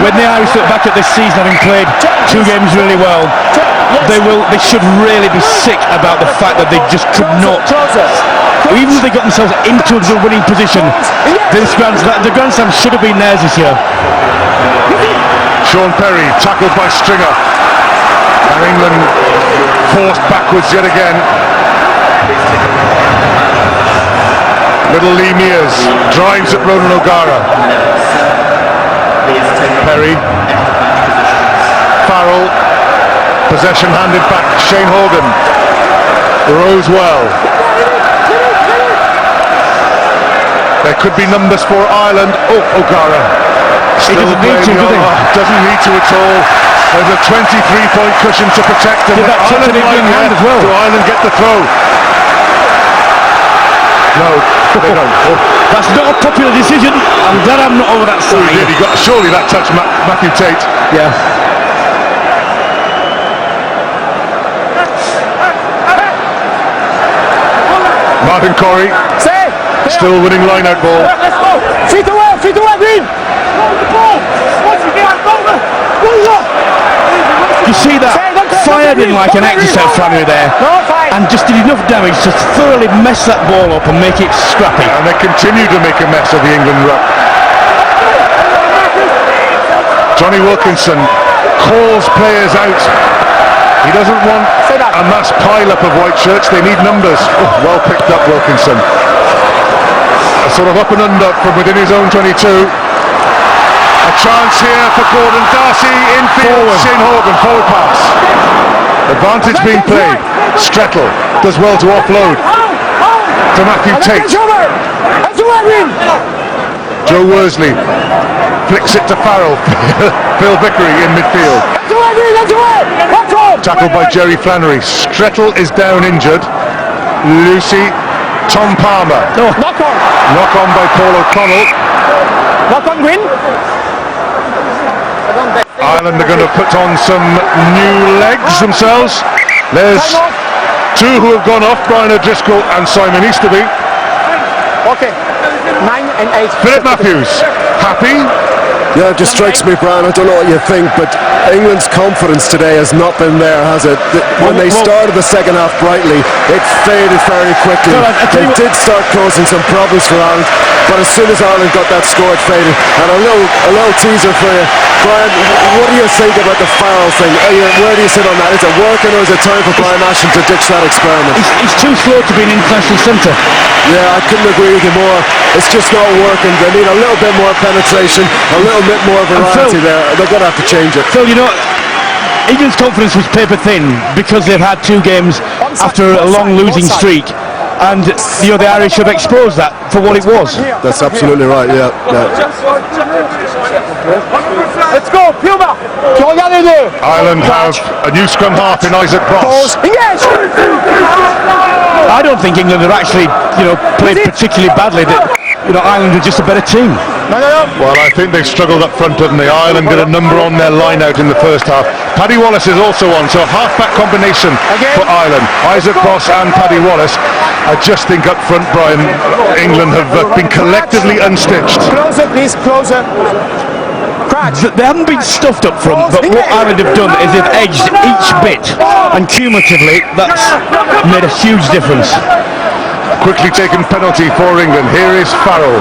when the Irish look back at this season, having played 2 games really well, they should really be sick about the fact that they just could not, even if they got themselves into a winning position, the Grand Slam should have been theirs this year. Sean Perry tackled by Stringer, and England forced backwards yet again. Little Lee Mears drives at Ronan O'Gara. Perry, Farrell, possession handed back. Shane Horgan rows well. There could be numbers for Ireland. Oh, O'Gara still playing the doesn't need to at all. There's a 23-point cushion to protect them. Did that touch an England hand as well? Do Ireland get the throw? No, they don't. That's not a popular decision. I'm glad I'm not over that side. Really got, surely that touched Matthew Tate. Yeah. Martin Corey still winning line-out ball. Feet away, Green! You see that fired in like an exercise family there, and just did enough damage to thoroughly mess that ball up and make it scrappy. And they continue to make a mess of the England ruck. Johnny Wilkinson calls players out. He doesn't want a mass pile-up of white shirts. They need numbers. Oh, well picked up, Wilkinson. A sort of up and under from within his own 22. A chance here for Gordon Darcy, infield, Shane Horgan, forward pass. Advantage being played. Strettle does well to offload to Matthew Tate. Joe Worsley flicks it to Farrell. Phil Vickery in midfield. Tackled by Jerry Flannery. Strettle is down injured. Lucy, Tom Palmer. Knock on by Paul O'Connell. Knock on, Green. Ireland are going to put on some new legs themselves. There's two who have gone off, Brian O'Driscoll and Simon Easterby. Okay, 9 and 8. Philip Matthews, happy? Yeah, it just strikes me, Brian, I don't know what you think, but England's confidence today has not been there, has it? When they started the second half brightly, it faded very quickly. They did start causing some problems for Ireland, but as soon as Ireland got that score, it faded. And a little teaser for you, Brian, what do you think about the Farrell thing? Where do you sit on that? Is it working, or is it time for Brian Ashton to ditch that experiment? He's too slow to be an international centre. Yeah, I couldn't agree with you more. It's just not working. They need a little bit more penetration, a little bit more variety there. They're going to have to change it. Phil, you know, England's confidence was paper thin because they've had two games after a long losing streak, and you know the Irish have exposed that for what it was. That's absolutely right. Yeah. Let's go, Puma. Ireland have a new scrum half in Isaac Ross. I don't think England have actually, played particularly badly. That Ireland are just a better team. Well, I think they've struggled up front, haven't they? Ireland did a number on their line out in the first half. Paddy Wallace is also on, so a half-back combination for Ireland. Isaac Ross and Paddy Wallace. I just think up front, Brian, England have been collectively unstitched. Closer, please, closer. They haven't been stuffed up front, but what Ireland have done is they've edged each bit, and cumulatively that's made a huge difference. Quickly taken penalty for England. Here is Farrell,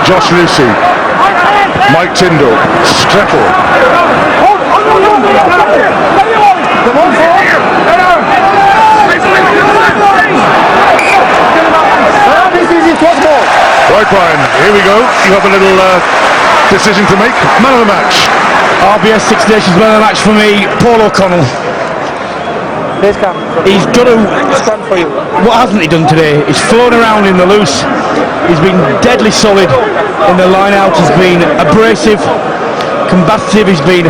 Josh Lucy, Mike Tyndall, Strettle. Right, Brian, here we go. You have a little decision to make. Man of the match. RBS Six Nations man of the match for me, Paul O'Connell. He's got to. What hasn't he done today? He's flown around in the loose. He's been deadly solid in the line out. He's been abrasive, combative. He's been.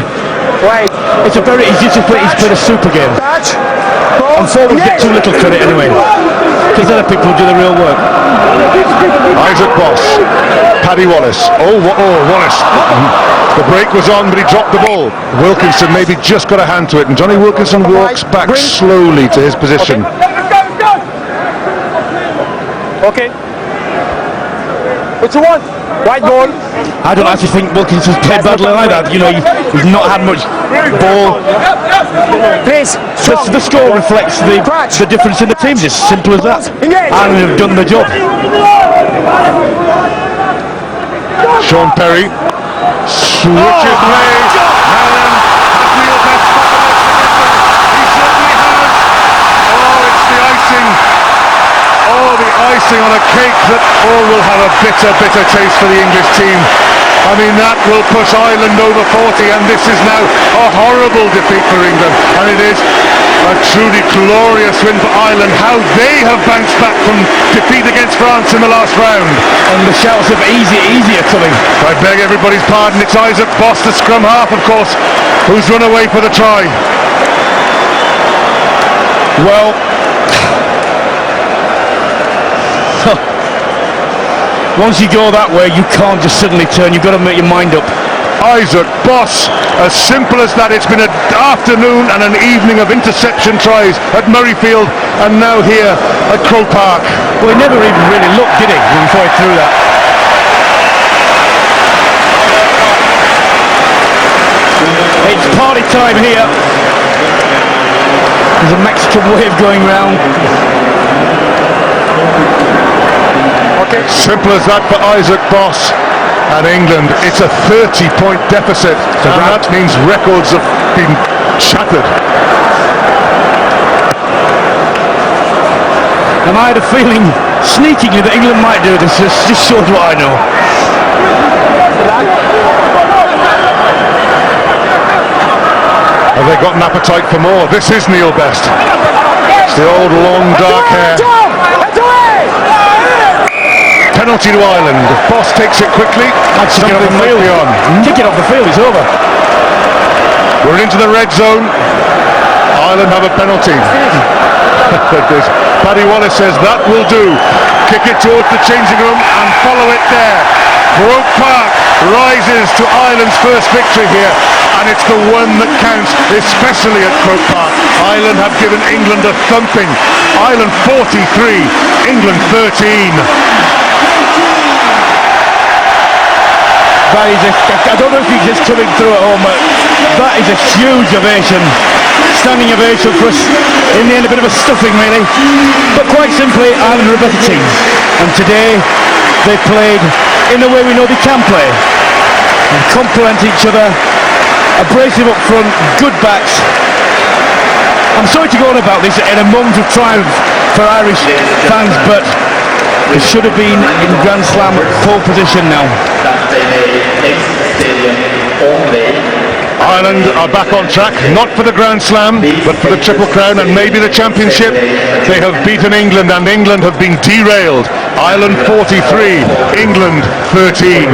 He's played a super game. And forwards get too little credit anyway, because other people do the real work. Isaac Ross, Paddy Wallace. Wallace. The break was on, but he dropped the ball. Wilkinson maybe just got a hand to it, and Johnny Wilkinson walks back slowly to his position. Okay. What you want? Right ball. I don't actually think Wilkinson's played badly either. He's not had much ball. Please. The score reflects the difference in the teams. It's simple as that. Ireland have done the job. Sean Perry switches ways. Allen has real best he certainly has. It's the icing. The icing on a cake that all will have a bitter taste for the English team. I mean, that will push Ireland over 40, and this is now a horrible defeat for England, and it is A truly glorious win for Ireland. How they have bounced back from defeat against France in the last round. And the shouts of easy, easier coming. I beg everybody's pardon, it's Isaac Boss, the scrum half, of course, who's run away for the try. Well, once you go that way, you can't just suddenly turn. You've got to make your mind up. Isaac Boss, as simple as that. It's been an afternoon and an evening of interception tries at Murrayfield and now here at Croke Park. Well, he never even really looked, did he, before he threw that? It's party time here. There's a Mexican wave going round. Okay. Simple as that for Isaac Boss. And England, it's a 30-point deficit, and that means records have been shattered. And I had a feeling, sneakingly, that England might do this. This just shows what I know. Have they got an appetite for more? This is Neil Best. It's the old long dark hair. Penalty to Ireland. If Boss takes it quickly, something might be on. Kick it off the field, it's over. We're into the red zone. Ireland have a penalty. Paddy Wallace says that will do. Kick it towards the changing room and follow it there. Croke Park rises to Ireland's first victory here, and it's the one that counts, especially at Croke Park. Ireland have given England a thumping. Ireland 43, England 13. That is I don't know if it's just coming through at home, but that is a huge ovation. Standing ovation for us. In the end, a bit of a stuffing, really. But quite simply, Ireland are a better team. And today, they played in the way we know they can play. And complement each other. Abrasive up front, good backs. I'm sorry to go on about this in a moment of triumph for Irish fans, but it should have been in Grand Slam pole position now. Ireland are back on track, not for the Grand Slam, but for the Triple Crown and maybe the Championship. They have beaten England, and England have been derailed. Ireland 43, England 13.